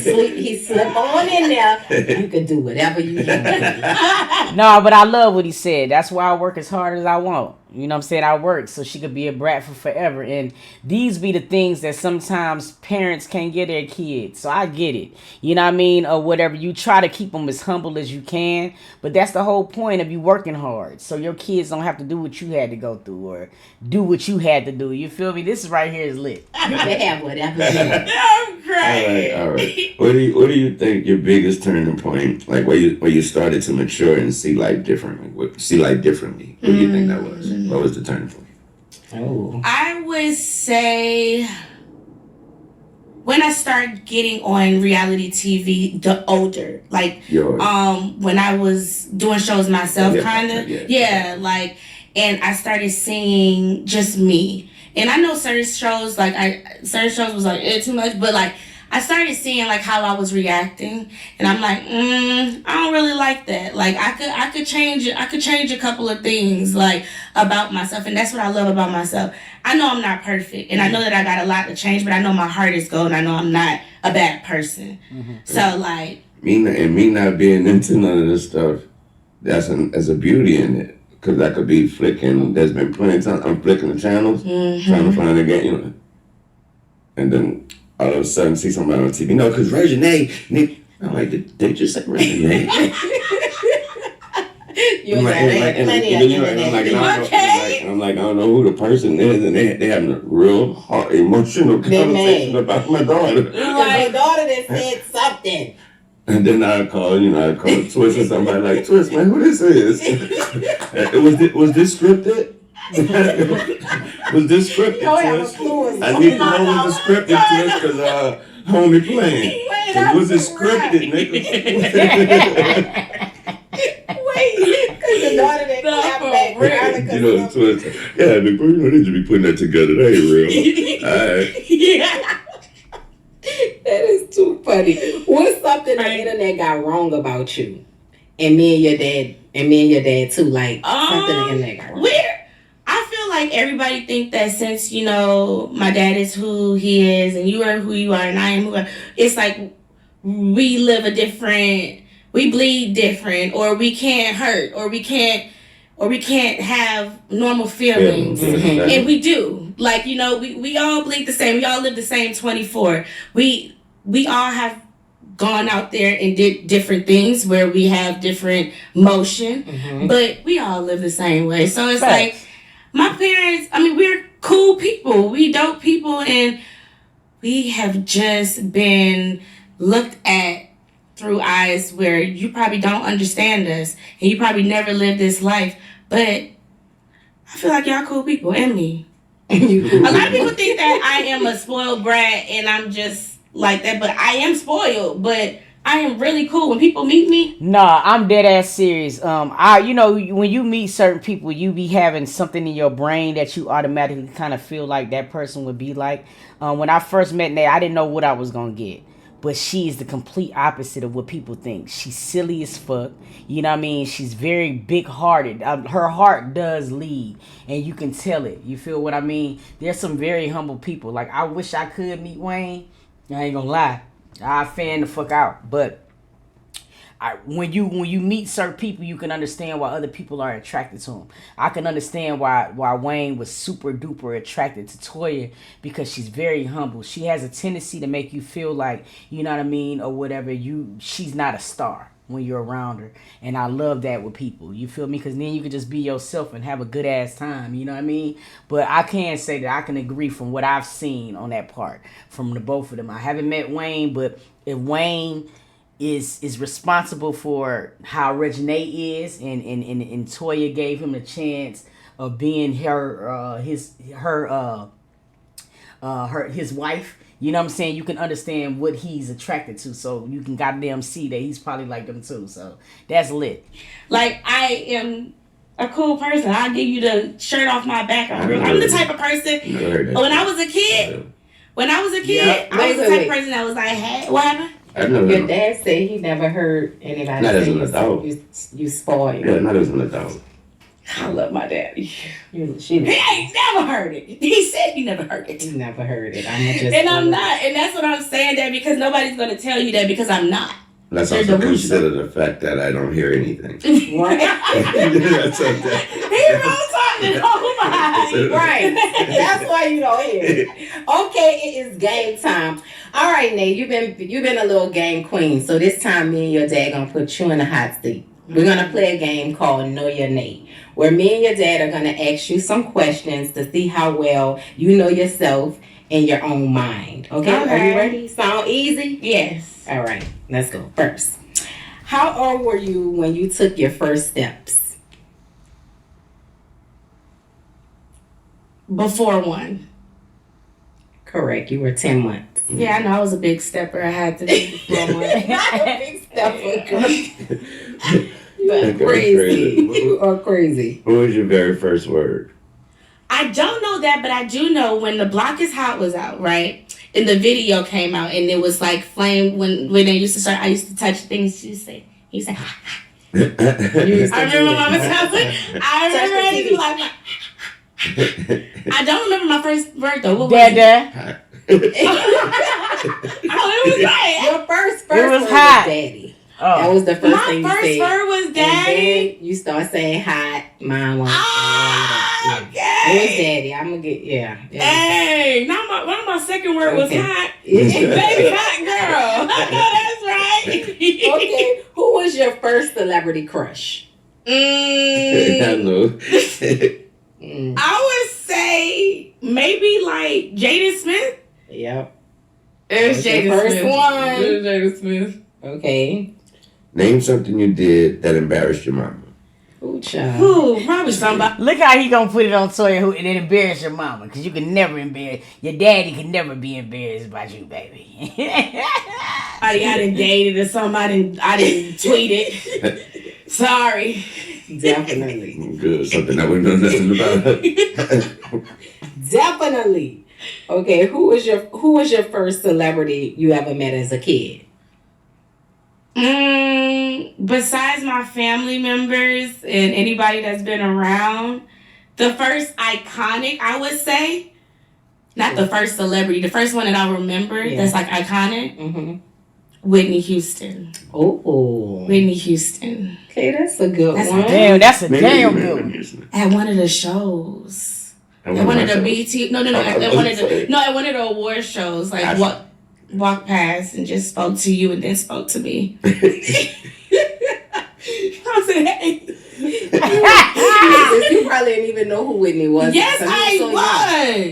slip on in there. You can do whatever you want. No, but I love what he said. That's why I work as hard as I want. You know what I'm saying? I work so she could be a brat for forever. And these be the things that sometimes parents can't get their kids. So I get it. You know what I mean? Or whatever. You try to keep them as humble as you can. But that's the whole point of you working hard. So your kids don't have to do what you had to go through or do what you had to do. You feel me? This is right here is lit. You can have whatever. I'm crying. All right. What do you think your biggest turning point, like where you started to mature and see life differently? What do you think that was? What was the turning point? Oh. I would say when I started getting on reality TV, the older, like, Yours. when I was doing shows myself, Yeah, kind of, yeah. like, and I started seeing just me. And I know certain shows was like, too much, but like, I started seeing like how I was reacting, and I'm like, I don't really like that. Like, I could change it. I could change a couple of things like about myself, and that's what I love about myself. I know I'm not perfect, and I know that I got a lot to change, but I know my heart is gold, and I know I'm not a bad person. Mm-hmm. So like me not being into none of this stuff, there's a beauty in it. Because I could be flicking. There's been plenty of times I'm flicking the channels, trying to find a game, you know, and then all of a sudden see somebody on TV. No, because Reginae, I'm like, did they just say Reginae? I'm like, I don't know who the person is, and they having a real hard emotional conversation about my daughter. My daughter that said something. And then I call Twist or somebody like, Twist, man, who this is? Was this scripted? Was this scripted, Twist? I need to know was it scripted, Twist, because homie playing. Was it scripted, nigga? Because the daughter that clapped back. You know, Twist. Yeah, they need to be putting that together. That ain't real. All right. Yeah. That is too funny. What's something the internet got wrong about you? And me and your dad too, like something the internet got wrong. I feel like everybody think that since, you know, my dad is who he is and you are who you are and I am who I am, it's like we live we bleed different, or we can't hurt, or we can't have normal feelings. Mm-hmm. And we do. Like, you know, we all bleed the same. We all live the same 24. We all have gone out there and did different things where we have different motion, but we all live the same way. So it's like, my parents, I mean, we're cool people. We dope people, and we have just been looked at through eyes where you probably don't understand us, and you probably never lived this life, but I feel like y'all cool people, and me. A lot of people think that I am a spoiled brat and I'm just like that, but I am spoiled, but I am really cool. When people meet me, nah, I'm dead ass serious. You know, when you meet certain people, you be having something in your brain that you automatically kind of feel like that person would be like. When I first met Nate, I didn't know what I was gonna get. But she is the complete opposite of what people think. She's silly as fuck. You know what I mean? She's very big-hearted. Her heart does lead. And you can tell it. You feel what I mean? There's some very humble people. Like, I wish I could meet Wayne. I ain't gonna lie. I fan the fuck out. But when you meet certain people, you can understand why other people are attracted to him. I can understand why Wayne was super duper attracted to Toya, because she's very humble. She has a tendency to make you feel like, you know what I mean, or whatever. She's not a star when you're around her, and I love that with people. You feel me? Because then you can just be yourself and have a good ass time. You know what I mean? But I can say that I can agree from what I've seen on that part from the both of them. I haven't met Wayne, but if Wayne is responsible for how Reginae is, and Toya gave him a chance of being his wife. You know what I'm saying? You can understand what he's attracted to, so you can goddamn see that he's probably like them too. So that's lit. Like, I am a cool person. I'll give you the shirt off my back. I'm the type of person. When I was a kid, I was the type of person that was like, hey, what happened? Your dad said he never heard anybody not as an adult. You spoiled. Yeah, not as an adult. I love my daddy. He ain't never heard it. He said he never heard it. He never heard it. I'm not. And that's what I'm saying, that because nobody's going to tell you that, because I'm not. Let's also consider the fact that I don't hear anything. What? He wrong talking. nobody. Right. That's why you don't hear it. Okay, it is game time. All right, Nate, you've been a little game queen. So this time me and your dad gonna put you in the hot seat. We're gonna play a game called Know Your Nate, where me and your dad are gonna ask you some questions to see how well you know yourself in your own mind. Okay? Are you ready? Sound easy? Yes. All right, let's go. First, how old were you when you took your first steps? Before 1. Correct. You were 10 months. Yeah, I know I was a big stepper. I had to be before 1. Not a big stepper, girl. That's crazy. You are crazy. What was your very first word? I don't know that, but I do know when The Block is Hot was out, right? And the video came out, and it was like flame when they used to start. I used to touch things. He said, I remember Mama telling me. I remember it be like. I don't remember my first word though. What was it? Dad. Oh, it was like Your first It was word hot. was daddy. Oh. That was the first my thing you first said. word was And daddy. then you start saying hot, mama. Okay. It was daddy. I'm gonna get Hey, not one of my second word was Okay. hot. Yeah. Baby hot girl. I know that's right. Okay, who was your first celebrity crush? I know. I would say maybe like Jaden Smith. Yep. It was That's your Jaden first Smith. one. It was Jaden Smith. Okay. Name something you did that embarrassed your mama. Ooh, child. Ooh, probably somebody. Look how he gonna put it on Sawyer who and embarrass your mama, cause you can never embarrass your daddy. Can never be embarrassed about you, baby. I done dated or something. I didn't tweet it. Sorry. Definitely. Good. Something that we know nothing about. Definitely. Okay, who was your first celebrity you ever met as a kid? Besides my family members and anybody that's been around, the first iconic, I would say, not the first celebrity, the first one that I remember that's like iconic, Mm-hmm. Whitney Houston. Oh. Whitney Houston. Okay, that's a good That's one. Damn, that's a damn good one. At one of the shows. At one of the BT, no, at one of the award shows, like walk past and just spoke to you and then spoke to me. I said, hey. You probably didn't even know who Whitney was. Yes, because I you were so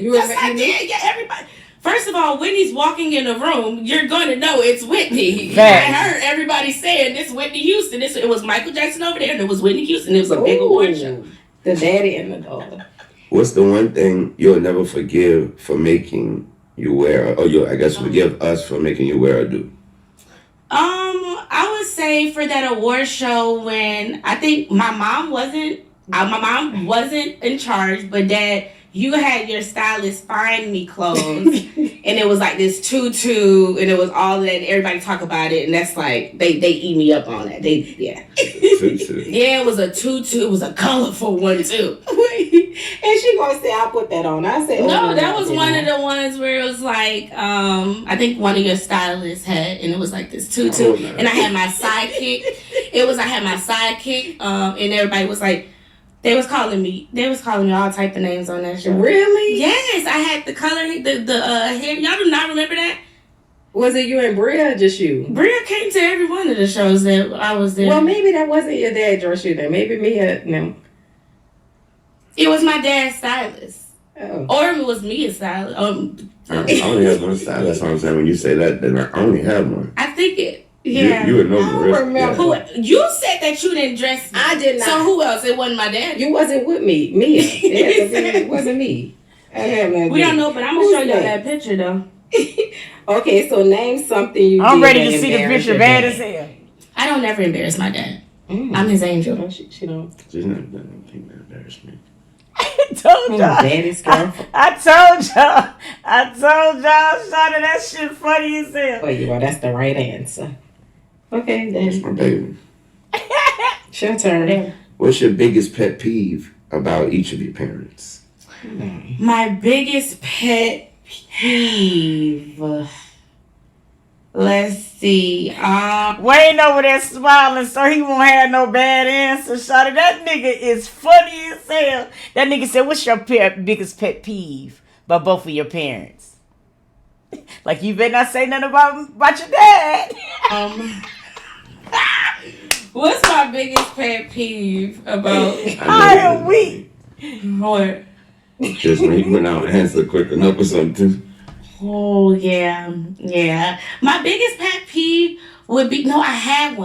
young. was. Yes, I did. Yeah, everybody. First of all, Whitney's walking in the room. You're going to know it's Whitney. Facts. I heard everybody saying this Whitney Houston. It was Michael Jackson over there, and it was Whitney Houston. It was a big award show. The daddy and the daughter. What's the one thing you'll never forgive for making you wear, or I guess forgive us for making you wear a do? I would say for that award show when I think my mom wasn't in charge, but Dad, you had your stylist find me clothes, and it was like this tutu, and it was all that. Everybody talk about it, and that's like they eat me up on that. Yeah, it was a tutu. It was a colorful one too. And she gonna say, "I'll put that on." I said, No, that was one of the ones where it was like, I think one of your stylists had, and it was like this tutu, and I had my sidekick. I had my sidekick, and everybody was like, they was calling me all type of names on that show. Really? Yes, I had the color, the hair. Y'all do not remember that? Was it you and Bria or just you? Bria came to every one of the shows that I was there. Well, maybe that wasn't your dad dress you then. Maybe me or no. It was my dad's stylist. Oh. Or it was me a stylist. I only have one style. That's what I'm saying. When you say that, then I only have one. I think it. Yeah. You would know the rest. remember. Yeah. You said that you didn't dress me. I did not. So who else? It wasn't my dad. You wasn't with me. Mia. It wasn't me. We don't know, but I'm gonna show y'all that picture though. Okay, so name something you I'm did ready that to see the embarrassed picture your bad dad. as hell. I don't never embarrass my dad. Mm. I'm his angel. No, she don't. She's not done anything that embarrassed me. I told y'all. Daddy's girl. I told y'all, Shawty, that shit funny as hell. Oh, well, that's the right answer. Okay, That's then. my baby. It's your turn. What's your biggest pet peeve about each of your parents? My biggest pet peeve. Let's see. Wayne over there smiling, so he won't have no bad answer. Shawty, that nigga is funny as hell. That nigga said, "What's your biggest pet peeve by both of your parents?" Like you better not say nothing about your dad. What's my biggest pet peeve about? I am weak. What? Just when he went out and answered quick enough or something. Oh yeah. My biggest pet peeve would be I had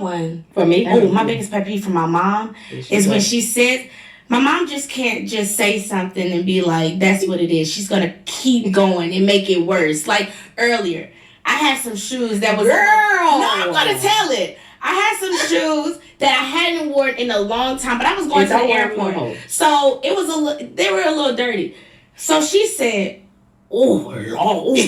one. For me? Oh, my biggest pet peeve from my mom is when she said, my mom just can't just say something and be like, that's what it is. She's gonna keep going and make it worse. Like earlier, I had some shoes that was Girl. No, I'm gonna tell it. I had some shoes that I hadn't worn in a long time, but I was going to the airport, so they were a little dirty. So she said, "Oh Lord, those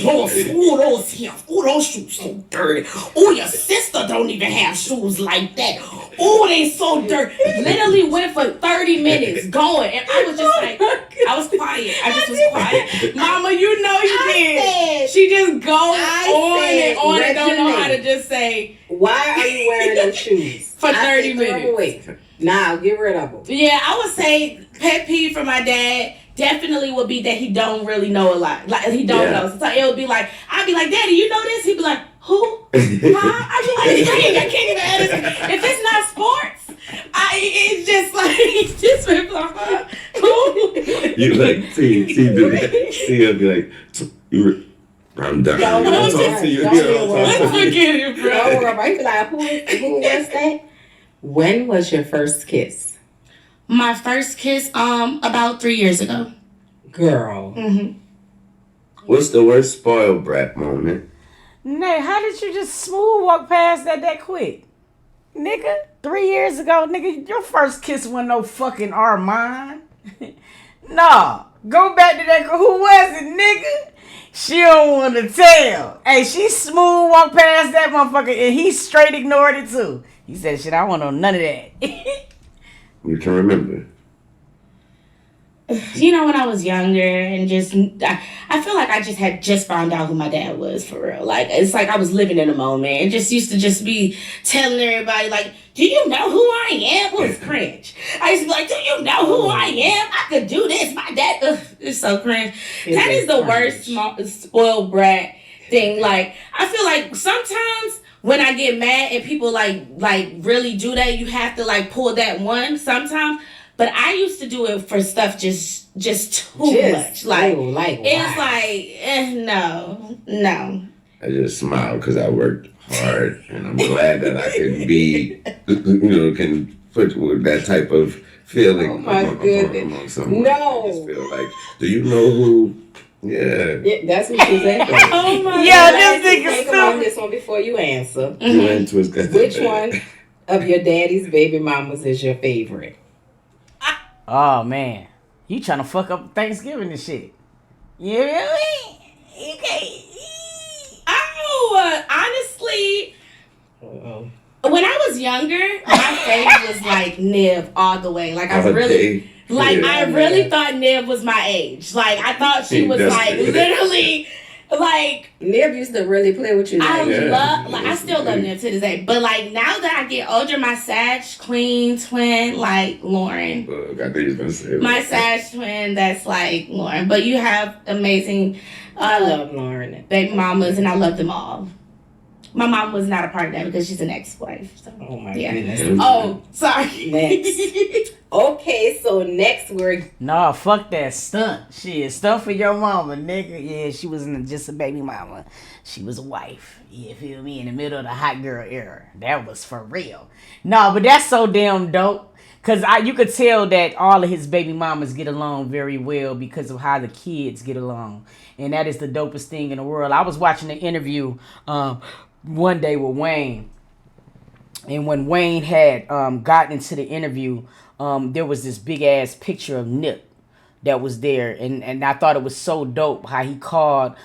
shoes so dirty. Oh, your sister don't even have shoes like that. Oh, they so dirty." Literally went for 30 minutes going, and I was just like, I was quiet. I just was quiet. Mama, you know you did. She just go on and on and don't know how to just say, "Why are you wearing those shoes?" For 30 minutes. Wait. Nah, get rid of them. Yeah, I would say pet peeve for my dad definitely would be that he don't really know a lot. Like he don't know. So it would be like, I'd be like, "Daddy, you know this?" He'd be like, "Who? Mom?" I'd be like, "Dang, I can't even answer." If it's not sports, it's just like just be like, "Who?" You like see do that. See, I'll be like, I'm done. I'll talk to you. Let's forget it, bro. Don't worry about it. Be like, who was that? When was your first kiss? My first kiss, about 3 years ago. Girl. Mm-hmm. What's the worst spoiled brat moment? Nay, how did you just smooth walk past that quick? Nigga, 3 years ago, nigga, your first kiss wasn't no fucking Armand. Nah, go back to that, who was it, nigga? She don't want to tell. Hey, she smooth walked past that motherfucker and he straight ignored it too. He said, "Shit, I want to know none of that." You can remember. You know, when I was younger and I feel like I just had just found out who my dad was for real. Like, it's like I was living in a moment. It just used to just be telling everybody, like, "Do you know who I am?" It was cringe. I used to be like, "Do you know who I am? I could do this. My dad," it's so cringe. That is the worst spoiled brat thing. Like, I feel like sometimes when I get mad and people like really do that, you have to like pull that one sometimes. But I used to do it for stuff just too much. Like, it's like, no. I just smile because I worked hard, and I'm glad that I can be, can put with that type of feeling. Oh my goodness! Among someone. No. I just feel like, do you know who? Yeah, that's what she said. Oh my Yeah, God. this nigga Think about this one before you answer. Which one of your daddy's baby mamas is your favorite? Oh man, you trying to fuck up Thanksgiving and shit? You really? You can't. Honestly, when I was younger, my favorite was like Niv all the way. Like I really thought Niv was my age. Like I thought she was like literally. Like Nib used to really play with you. I still love Nib to this day. But like now that I get older, my Sag queen twin, like Lauren. I think you was gonna say that. My Sag twin, that's like Lauren. But you have amazing I love Lauren. baby mamas, and I love them all. My mom was not a part of that because she's an ex-wife. So. Oh my goodness. Oh, sorry. Next. Okay, so next we're... Nah, fuck that stunt. Shit, stunt for your mama, nigga. Yeah, she wasn't just a baby mama. She was a wife. You feel me? In the middle of the hot girl era. That was for real. No, but that's so damn dope. Because you could tell that all of his baby mamas get along very well because of how the kids get along. And that is the dopest thing in the world. I was watching an interview one day with Wayne. And when Wayne had gotten into the interview, there was this big ass picture of Nip that was there, and I thought it was so dope how he called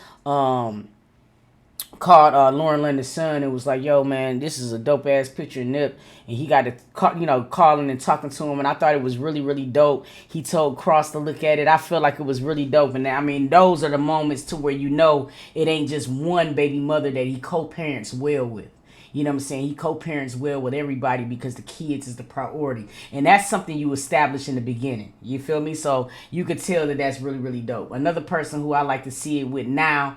called Lauren London's son and was like, yo, man, this is a dope ass picture of Nip. And he got to, calling and talking to him. And I thought it was really, really dope. He told Cross to look at it. I feel like it was really dope. And I mean, those are the moments to where it ain't just one baby mother that he co-parents well with. You know what I'm saying? He co-parents well with everybody because the kids is the priority. And that's something you establish in the beginning. You feel me? So you could tell that that's really, really dope. Another person who I like to see it with now,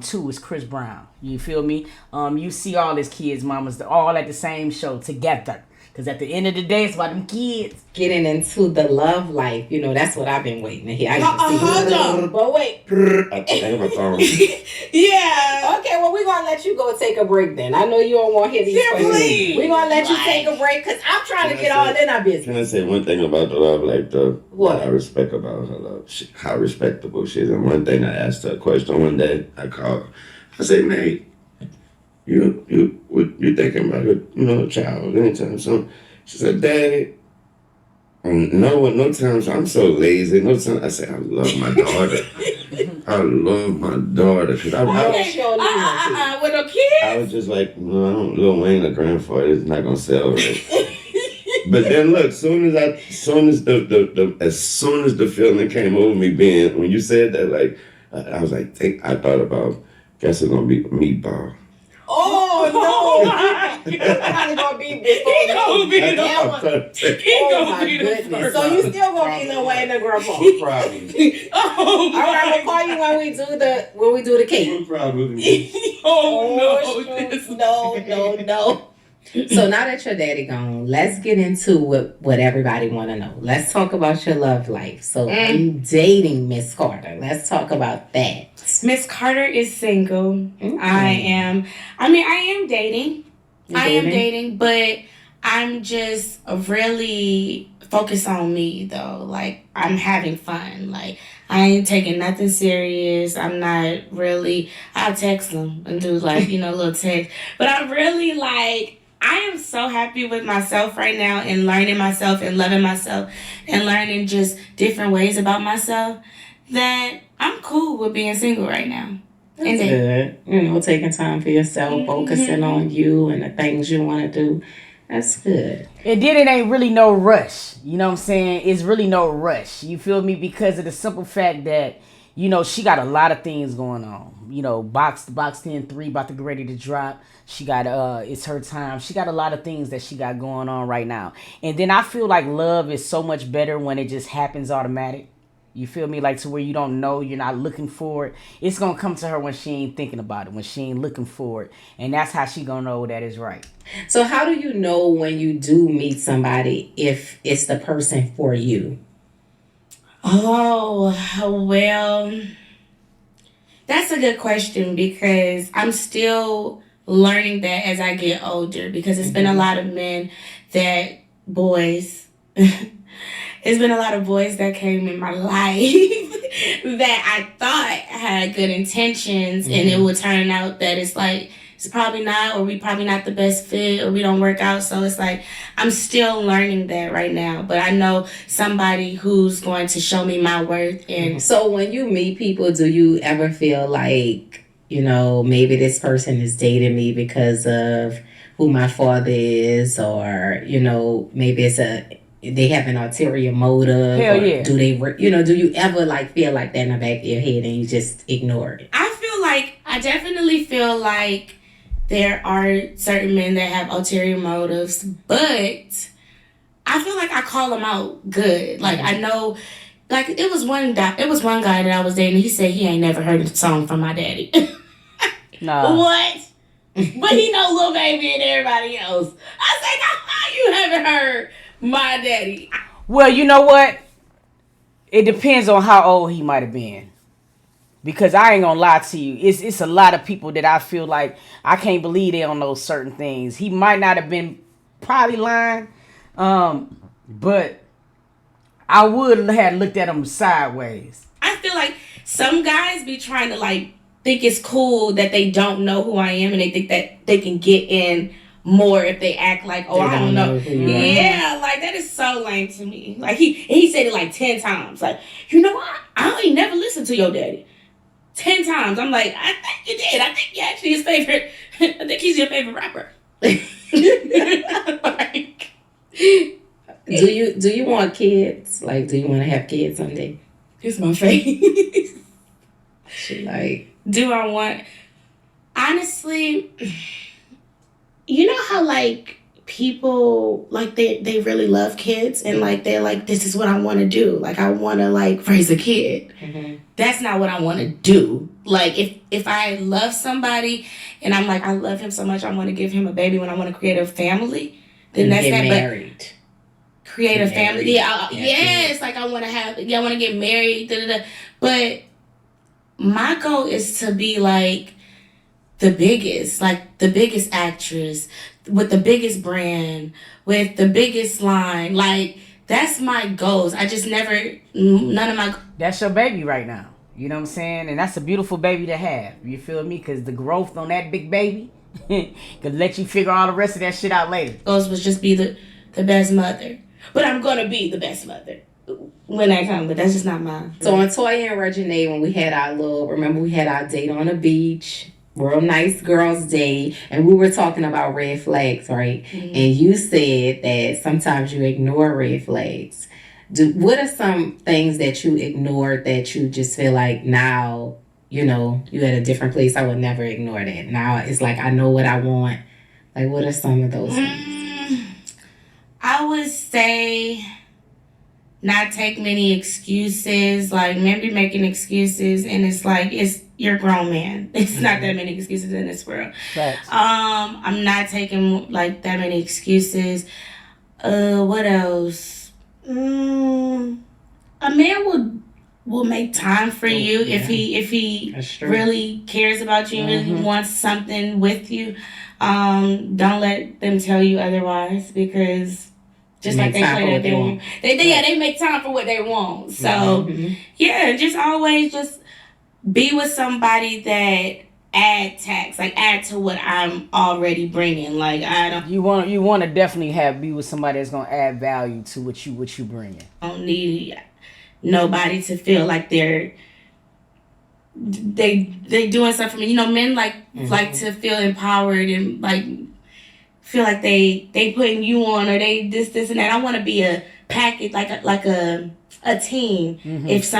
too, is Chris Brown. You feel me? You see all his kids' mamas all at the same show together. Because at the end of the day, it's about them kids. Getting into the love life, that's what I've been waiting to hear. Hold on, but wait. Yeah. Okay, well, we're going to let you go take a break then. I know you don't want to hear these questions. We're going to let you take a break because I'm trying to get all in our business. Can I say one thing about the love life, though? What? I respect about her love. How respectable she is. And one thing, I asked her a question one day. I called her. I said, Nate, you thinking about a child anytime soon? She said, Daddy, no times I'm so lazy. No time. I said, I love my daughter. I love my daughter because with a kid. I was just like, no, Lil Wayne, the grandfather, is not gonna sell right. But then look, as soon as the feeling came over me, when you said that, like, I was like, I thought about, guess it's gonna be meatball. Oh no! You're probably gonna be before goodness. So you still gonna be Lil Wayne the grandpa? Probably. All right, we'll call you when we do the cake. Probably. No. So now that your daddy gone, let's get into what everybody want to know. Let's talk about your love life. So are you dating Miss Carter? Let's talk about that. Miss Carter is single. Mm-hmm. I am dating. I am dating, but I'm just really focused on me though. Like, I'm having fun. Like, I ain't taking nothing serious. I'm not really, I'll text them and do like, little text. But I'm really like, I am so happy with myself right now and learning myself and loving myself and learning just different ways about myself that I'm cool with being single right now. That's good. Taking time for yourself, focusing on you and the things you want to do. That's good. And then it ain't really no rush. You know what I'm saying? It's really no rush. You feel me? Because of the simple fact that, she got a lot of things going on. Box 10-3 about to get ready to drop. She got, it's her time. She got a lot of things that she got going on right now. And then I feel like love is so much better when it just happens automatic. You feel me? Like, to where you don't know, you're not looking for it. It's going to come to her when she ain't thinking about it, when she ain't looking for it. And that's how she going to know that is right. So how do you know when you do meet somebody if it's the person for you? Oh, well, that's a good question because I'm still learning that as I get older because it's been a lot of boys that came in my life that I thought had good intentions and it would turn out that it's like, it's probably not, or we probably not the best fit, or we don't work out. So it's like, I'm still learning that right now. But I know somebody who's going to show me my worth. And so when you meet people, do you ever feel like, maybe this person is dating me because of who my father is, or, maybe they have an ulterior motive? Hell yeah. Do they, do you ever feel like that in the back of your head and you just ignore it? I definitely feel like there are certain men that have ulterior motives, but I feel like I call them out good. Like, I know, like, it was one guy that I was dating. He said he ain't never heard a song from my daddy. No. What? But he know Lil Baby and everybody else. I said, how you haven't heard my daddy? Well, you know what? It depends on how old he might have been. Because I ain't gonna lie to you, it's a lot of people that I feel like I can't believe they don't know certain things. He might not have been probably lying, but I would have looked at him sideways. I feel like some guys be trying to think it's cool that they don't know who I am and they think that they can get in more if they act like, oh, I don't know. Yeah, like, that is so lame to me. Like, he said it 10 times. Like, you know what? I ain't never listened to your daddy. 10 times. I'm like, I think you did. I think you actually his favorite. I think he's your favorite rapper. Like, do you want kids? Like, do you want to have kids someday? Here's my face. She like, do I want? Honestly, you know how like people like they really love kids and like they're like, this is what I want to do. Like I want to like raise a kid. mm-hmm. That's not what I want to do. Like if I love somebody and I'm like I love him so much I want to give him a baby when I want to create a family, then and that's get that. Married. But create Get a family. married. Yeah, Yeah, yes. Like I want to have. Yeah, I want to get married. Da, da, da. But my goal is to be like the biggest actress with the biggest brand, with the biggest line. Like that's my goals. I just never none of my. That's your baby right now. You know what I'm saying? And that's a beautiful baby to have. You feel me? Because the growth on that big baby could let you figure all the rest of that shit out later. Goals was just be the best mother. But I'm gonna be the best mother when that comes. But that's just not mine. So on Toya and Reginae, when we had our remember we had our date on the beach. Real nice girls' day, and we were talking about red flags, right? Mm-hmm. And you said that sometimes you ignore red flags. What are some things that you ignored that you just feel like now, you at a different place? I would never ignore that. Now it's like I know what I want. Like, what are some of those things? I would say not take many excuses. Like, men be making excuses, and it's like you're a grown man. It's not that many excuses in this world. Facts. I'm not taking like that many excuses. What else? A man will make time for you if he really cares about you and really wants something with you. Don't let them tell you otherwise, because just like they play that game, they make time for what they want. So yeah, just always just be with somebody that add to what I'm already bringing. Like I don't. You want to definitely be with somebody that's gonna add value to what you bringing. I don't need nobody to feel like they doing stuff for me. Men like to feel empowered and like feel like they putting you on, or they this and that. I want to be a package, like a team. If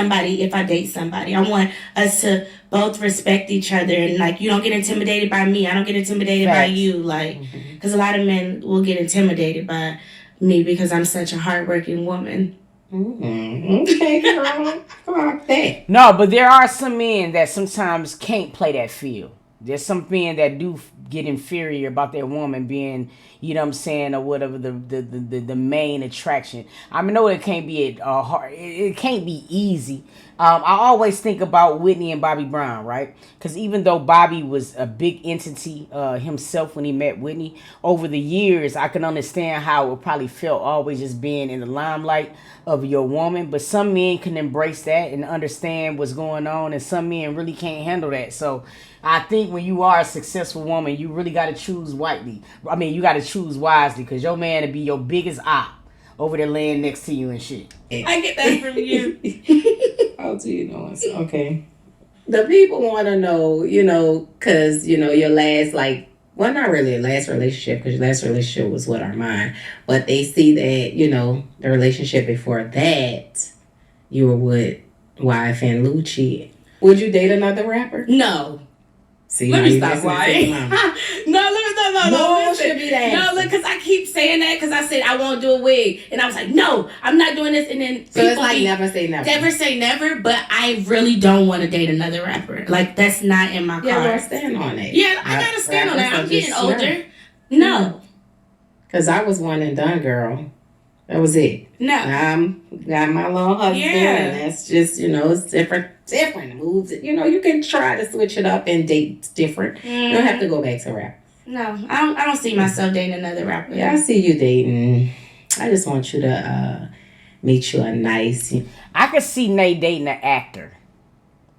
I date somebody, I want us to both respect each other, and like you don't get intimidated by me, I don't get intimidated by you, like because a lot of men will get intimidated by me because I'm such a hardworking woman. Okay, girl. Come on, that. No, but there are some men that sometimes can't play that field. There's some men that do get inferior about their woman being, you know what I'm saying, or whatever the main attraction. I know it can't be hard. It can't be easy. I always think about Whitney and Bobby Brown, right? Because even though Bobby was a big entity himself when he met Whitney, over the years, I can understand how it probably felt always just being in the limelight of your woman. But some men can embrace that and understand what's going on, and some men really can't handle that. So I think when you are a successful woman, you really got to choose wisely. I mean, you got to choose wisely, because your man will be your biggest op over there laying next to you and shit. I get that from you. How do you know us? Okay. The people want to know, because, your last, not really a last relationship, because your last relationship was what, mine. But they see that, the relationship before that, you were with YF and Lucci. Would you date another rapper? No. See, let me stop lying. No, listen. No, look, because I keep saying that because I said I won't do a wig, and I was like, no, I'm not doing this, and then so it's like never say never. Never say never, but I really don't want to date another rapper. Like that's not in my cards. Yeah, gotta stand on it. Yeah, I gotta stand on that. I'm getting older. No, because I was one and done, girl. That was it. No, I'm got my little husband, and that's just it's different moves. You can try to switch it up and date different. You don't have to go back to rap. No, I don't see myself dating another rapper. Yeah, I see you dating. I just want you to meet you a nice. I could see Nate dating an actor.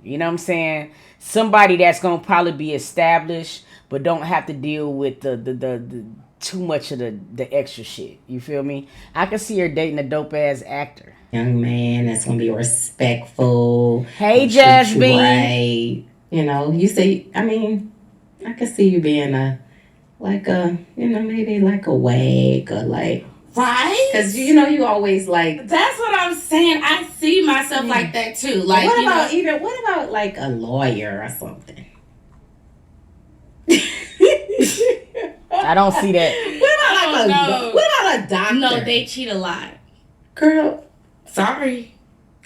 You know what I'm saying? Somebody that's gonna probably be established, but don't have to deal with the too much of the extra shit. You feel me? I could see her dating a dope ass actor. Young man that's gonna be respectful. Hey, Jasmine. Right. You know, you say, I mean, I could see you being maybe like a wag or like. Right? Because, you always like. That's what I'm saying. I see myself like that too. Like, what about like a lawyer or something? I don't see that. What about a doctor? No, they cheat a lot. Girl. Sorry.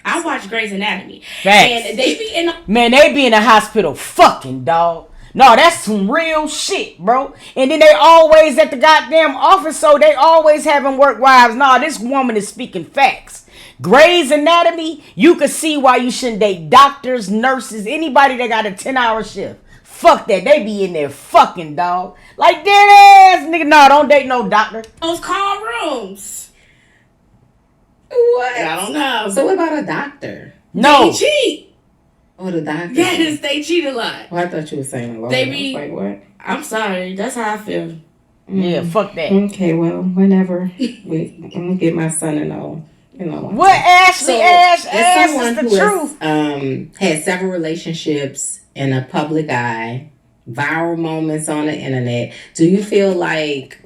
I watch Grey's Anatomy. Facts. And they be in they be in the hospital fucking, dog. No, that's some real shit, bro. And then they always at the goddamn office, so they always having work wives. No, this woman is speaking facts. Grey's Anatomy, you could see why you shouldn't date doctors, nurses, anybody that got a 10-hour shift. Fuck that. They be in there fucking, dog. Like dead ass nigga. No, don't date no doctor. those call rooms. What? I don't know. So what about a doctor? No. They cheat. Oh, the doctor? Yes, they cheat a lot. Well, I thought you were saying a lawyer. They be. I was like, what? I'm sorry. That's how I feel. Yeah, fuck that. Okay, well, whenever I'm gonna get my son to know. What Ashley Ash is the truth. Had several relationships in a public eye, viral moments on the internet. Do you feel like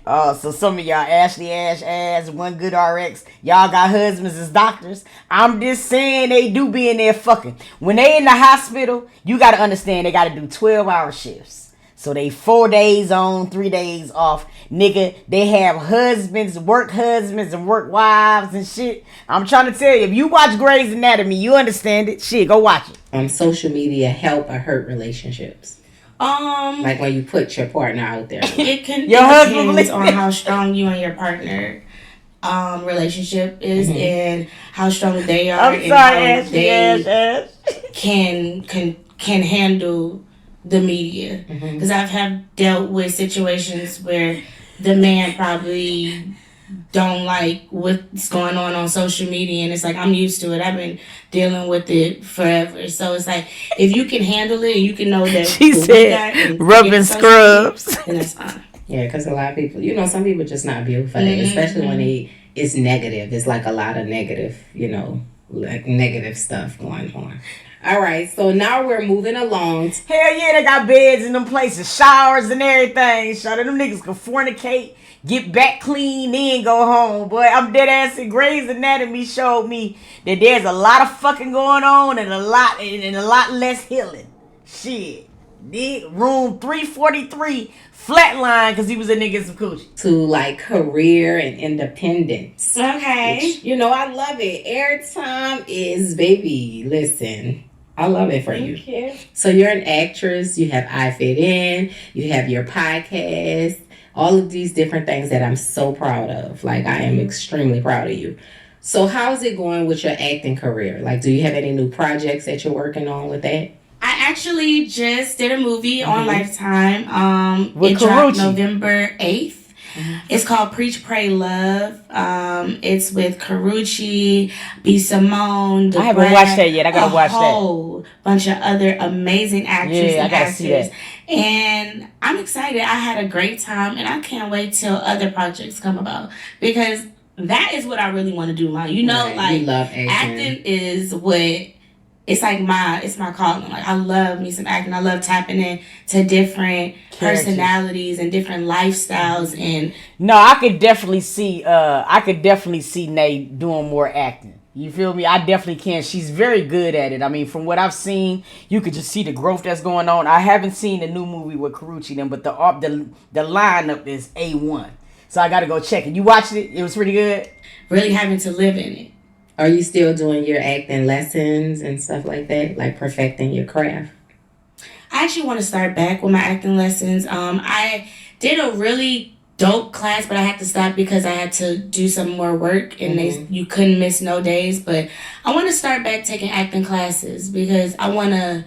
so some of y'all Ashley Ash ass, One Good RX, y'all got husbands as doctors. I'm just saying they do be in there fucking. When they in the hospital, you gotta understand they gotta do 12-hour shifts. So they 4 days on, 3 days off. Nigga, they have husbands and work wives and shit. I'm trying to tell you, if you watch Grey's Anatomy, you understand it. Shit, go watch it. Social media help or hurt relationships? Like when you put your partner out there. It can Your husband depends on how strong you and your partner relationship is and how strong they are. I'm sorry, Ashley can handle the media, because have dealt with situations where the man probably don't like what's going on social media, and it's like, I'm used to it, I've been dealing with it forever, so it's like, if you can handle it and you can know that she said rubbing scrubs, then that's fine. Yeah, because a lot of people, some people just not built for that, especially when it's negative. It's like a lot of negative, like negative stuff going on. All right, so now we're moving along. Hell yeah, they got beds in them places, showers and everything. Shout out them niggas can fornicate, get back clean, then go home. Boy, I'm dead ass. And Grey's Anatomy showed me that there's a lot of fucking going on and a lot less healing. Shit. Room 343 flatline because he was a nigga some coochie. To like career and independence. Okay. Which, I love it. Airtime is, baby, listen. I love it for you. So you're an actress, you have I Fit In, you have your podcast, all of these different things that I'm so proud of. Like, I am extremely proud of you. So how's it going with your acting career? Like, do you have any new projects that you're working on with that? I actually just did a movie on Lifetime. With it dropped Karuchi. November 8th. It's called Preach, Pray, Love. It's with Karuchi, B. Simone, I haven't watched that yet. I gotta watch that. A whole bunch of other amazing actors Yeah, I and gotta actors. see that. And I'm excited. I had a great time, and I can't wait till other projects come about, because that is what I really want to do. Like, You love acting is what. It's like it's my calling. Like, I love me some acting. I love tapping into different personalities and different lifestyles. And no, I could definitely see Nay doing more acting. You feel me? I definitely can. She's very good at it. I mean, from what I've seen, you could just see the growth that's going on. I haven't seen the new movie with Karuchi then, but the lineup is A1. So I gotta go check it. You watched it? It was pretty good. really having to live in it. Are you still doing your acting lessons and stuff like that? Like perfecting your craft? I actually want to start back with my acting lessons. I did a really dope class, but I had to stop because I had to do some more work, and you couldn't miss no days. But I want to start back taking acting classes because I want to,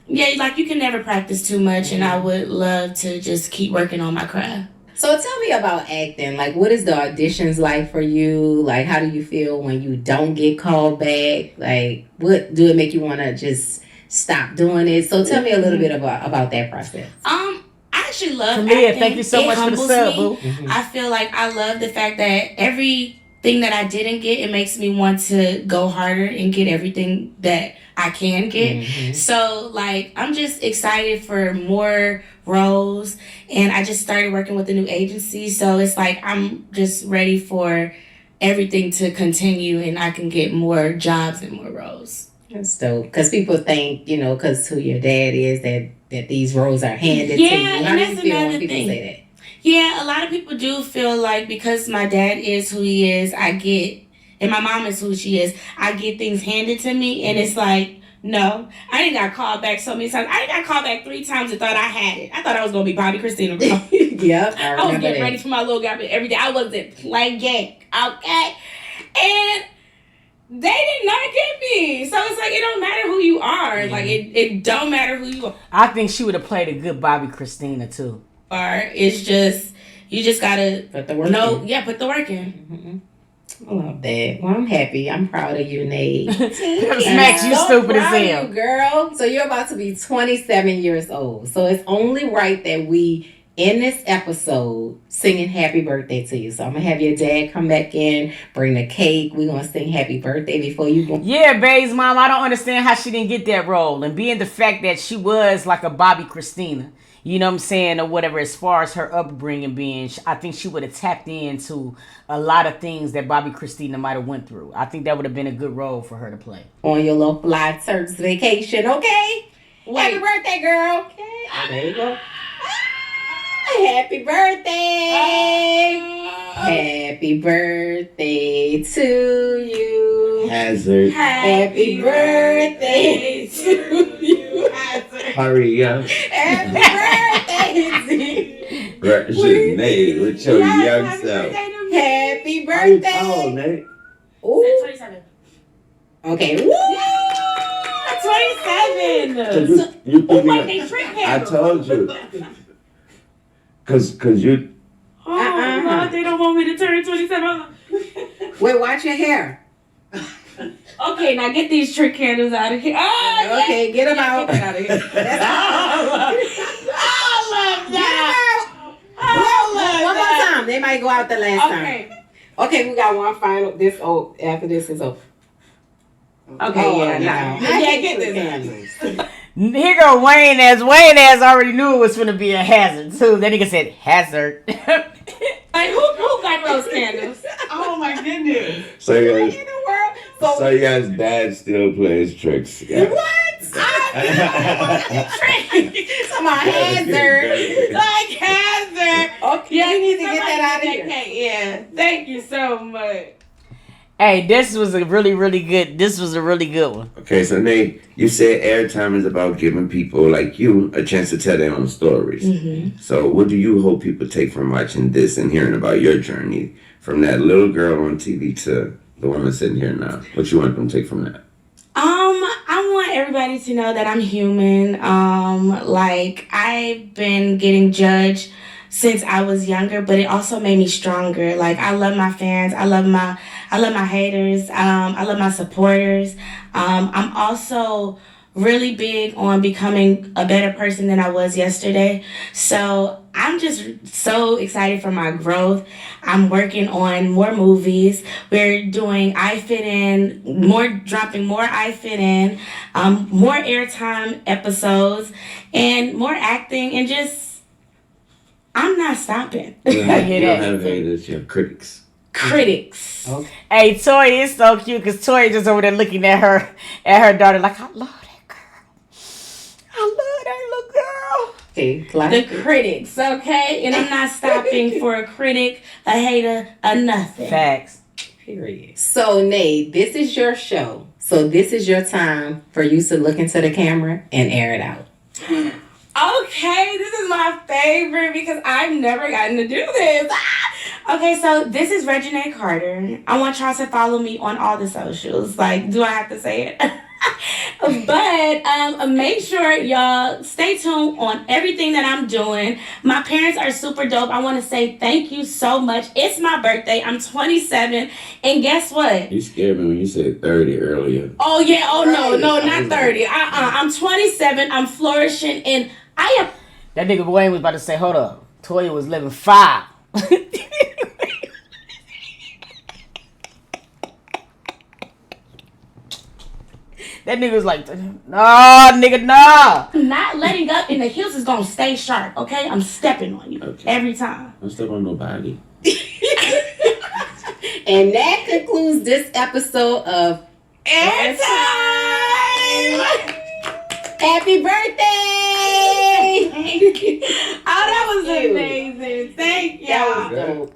like, you can never practice too much, and I would love to just keep working on my craft. So tell me about acting. Like, what is the auditions like for you? Like, how do you feel when you don't get called back? Like, what do it make you want to just stop doing it? So tell me a little bit about that process. I actually love Camille, acting. thank you so much for the sub, boo. I feel like I love the fact that every thing that I didn't get, it makes me want to go harder and get everything that I can get. So, like, I'm just excited for more roles. And I just started working with a new agency. So, it's like I'm just ready for everything to continue and I can get more jobs and more roles. That's dope. Because people think, because who your dad is, that these roles are handed to you. And that's another thing. Say that? Yeah, a lot of people do feel like because my dad is who he is, and my mom is who she is, I get things handed to me. And it's like, no, I didn't got called back so many times. I got called back 3 times and thought I had it. I thought I was going to be Bobby Christina. Yep. I was getting ready for my little guy every day. I wasn't playing, okay? And they did not get me. So it's like, it don't matter who you are. Mm-hmm. Like, it don't matter who you are. I think she would have played a good Bobby Christina, too. Or it's just, you just got to put the work in. Yeah, put the work in. Mm-hmm. I love that. Well, I'm happy. I'm proud of you, Nate. Smacks, you stupid as hell. You, girl. So you're about to be 27 years old. So it's only right that we, in this episode, singing happy birthday to you. So I'm going to have your dad come back in, bring the cake. We're going to sing happy birthday before you go. Yeah, Babe's mom, I don't understand how she didn't get that role. And being the fact that she was like a Bobby Christina, you know what I'm saying, or whatever, as far as her upbringing being, I think she would have tapped into a lot of things that Bobby Christina might have went through. I think that would have been a good role for her to play. On your little fly church vacation, okay? Wait. Happy birthday, girl. Okay. Oh, there you go. Happy birthday! Happy birthday to you. Hazard. Happy birthday to you. Hazard. Hurry up. Happy birthday to you. Reginae, with your young self. Happy birthday. How old, Nate? Ooh. 27. Okay. Woo! 27. I told you. Cause you. Lord, they don't want me to turn 27. Wait, watch your hair. Okay, now get these trick candles out of here. Oh, okay, get them out. Get out of here. I love that. One more time. They might go out the last time. Okay, we got one final. After this is over. Okay, yeah. Get this. Here go Wayne ass. Wayne ass already knew it was going to be a hazard too. That nigga said hazard. Like who got those candles? Oh my goodness. So you guys' dad still plays tricks. Yeah. What? Come on, hazard. Like hazard. Okay, yeah, you need to get that out of here. Yeah. Thank you so much. Hey, this was a really good one. Okay, so Nate, you said airtime is about giving people like you a chance to tell their own stories. Mm-hmm. So what do you hope people take from watching this and hearing about your journey from that little girl on TV to the woman sitting here now? What you want them to take from that? I want everybody to know that I'm human. Like I've been getting judged since I was younger, but it also made me stronger. Like I love my fans. I love my haters. I love my supporters. I'm also really big on becoming a better person than I was yesterday. So I'm just so excited for my growth. I'm working on more movies. We're doing I Fit In, dropping more I Fit In, more airtime episodes, and more acting, and just I'm not stopping. You don't have haters, you have critics. Critics. Okay. Hey, Toy is so cute because Toy just over there looking at her daughter like, I love that girl. I love that little girl. Okay, the critics, okay? And I'm not stopping for a critic, a hater, a nothing. Facts. Period. So, Nate, this is your show. So this is your time for you to look into the camera and air it out. Okay, this is my favorite because I've never gotten to do this. Okay, so this is Reginae Carter. I want y'all to follow me on all the socials. Like, do I have to say it? But make sure y'all stay tuned on everything that I'm doing. My parents are super dope. I want to say thank you so much. It's my birthday. I'm 27. And guess what? You scared me when you said 30 earlier. Oh, yeah. Oh, no, not 30. I'm 27. I'm flourishing. And I am. That nigga Wayne was about to say, hold up. Toya was living 5. That nigga was like, nah, nigga, nah. Not letting up, and the heels is gonna stay sharp, okay? I'm stepping on you every time. Don't step on nobody. And that concludes this episode of Airtime! Happy birthday! Oh, that was amazing. Thank y'all.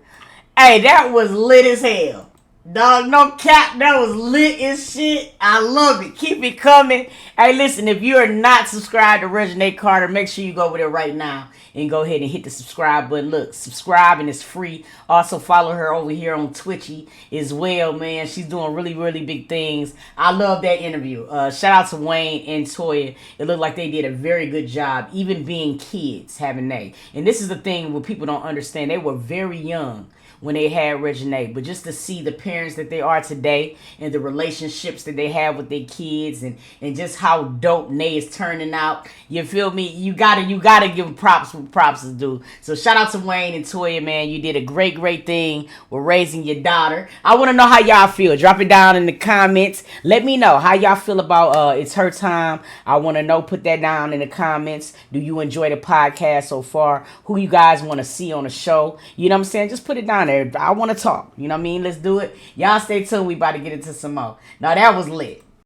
Hey, that was lit as hell. Dog, no cap, that was lit as shit. I love it. Keep it coming. Hey, listen, if you are not subscribed to Reginae Carter, make sure you go over there right now and go ahead and hit the subscribe button. Look, subscribe and it's free. Also, follow her over here on Twitchy as well, man. She's doing really, really big things. I love that interview. Shout out to Wayne and Toya. It looked like they did a very good job, even being kids, having they. And this is the thing where people don't understand. They were very young when they had Reginae, but just to see the parents that they are today and the relationships that they have with their kids and just how dope Nay is turning out, you feel me? You gotta give props what props is due. So shout out to Wayne and Toya, man. You did a great thing with raising your daughter. I want to know how y'all feel. Drop it down in the comments. Let me know how y'all feel about It's Her Time. I want to know. Put that down in the comments. Do you enjoy the podcast so far? Who you guys want to see on the show? You know what I'm saying? Just put it down there. I want to talk. You know what I mean? Let's do it. Y'all stay tuned. We about to get into some more. Now that was lit.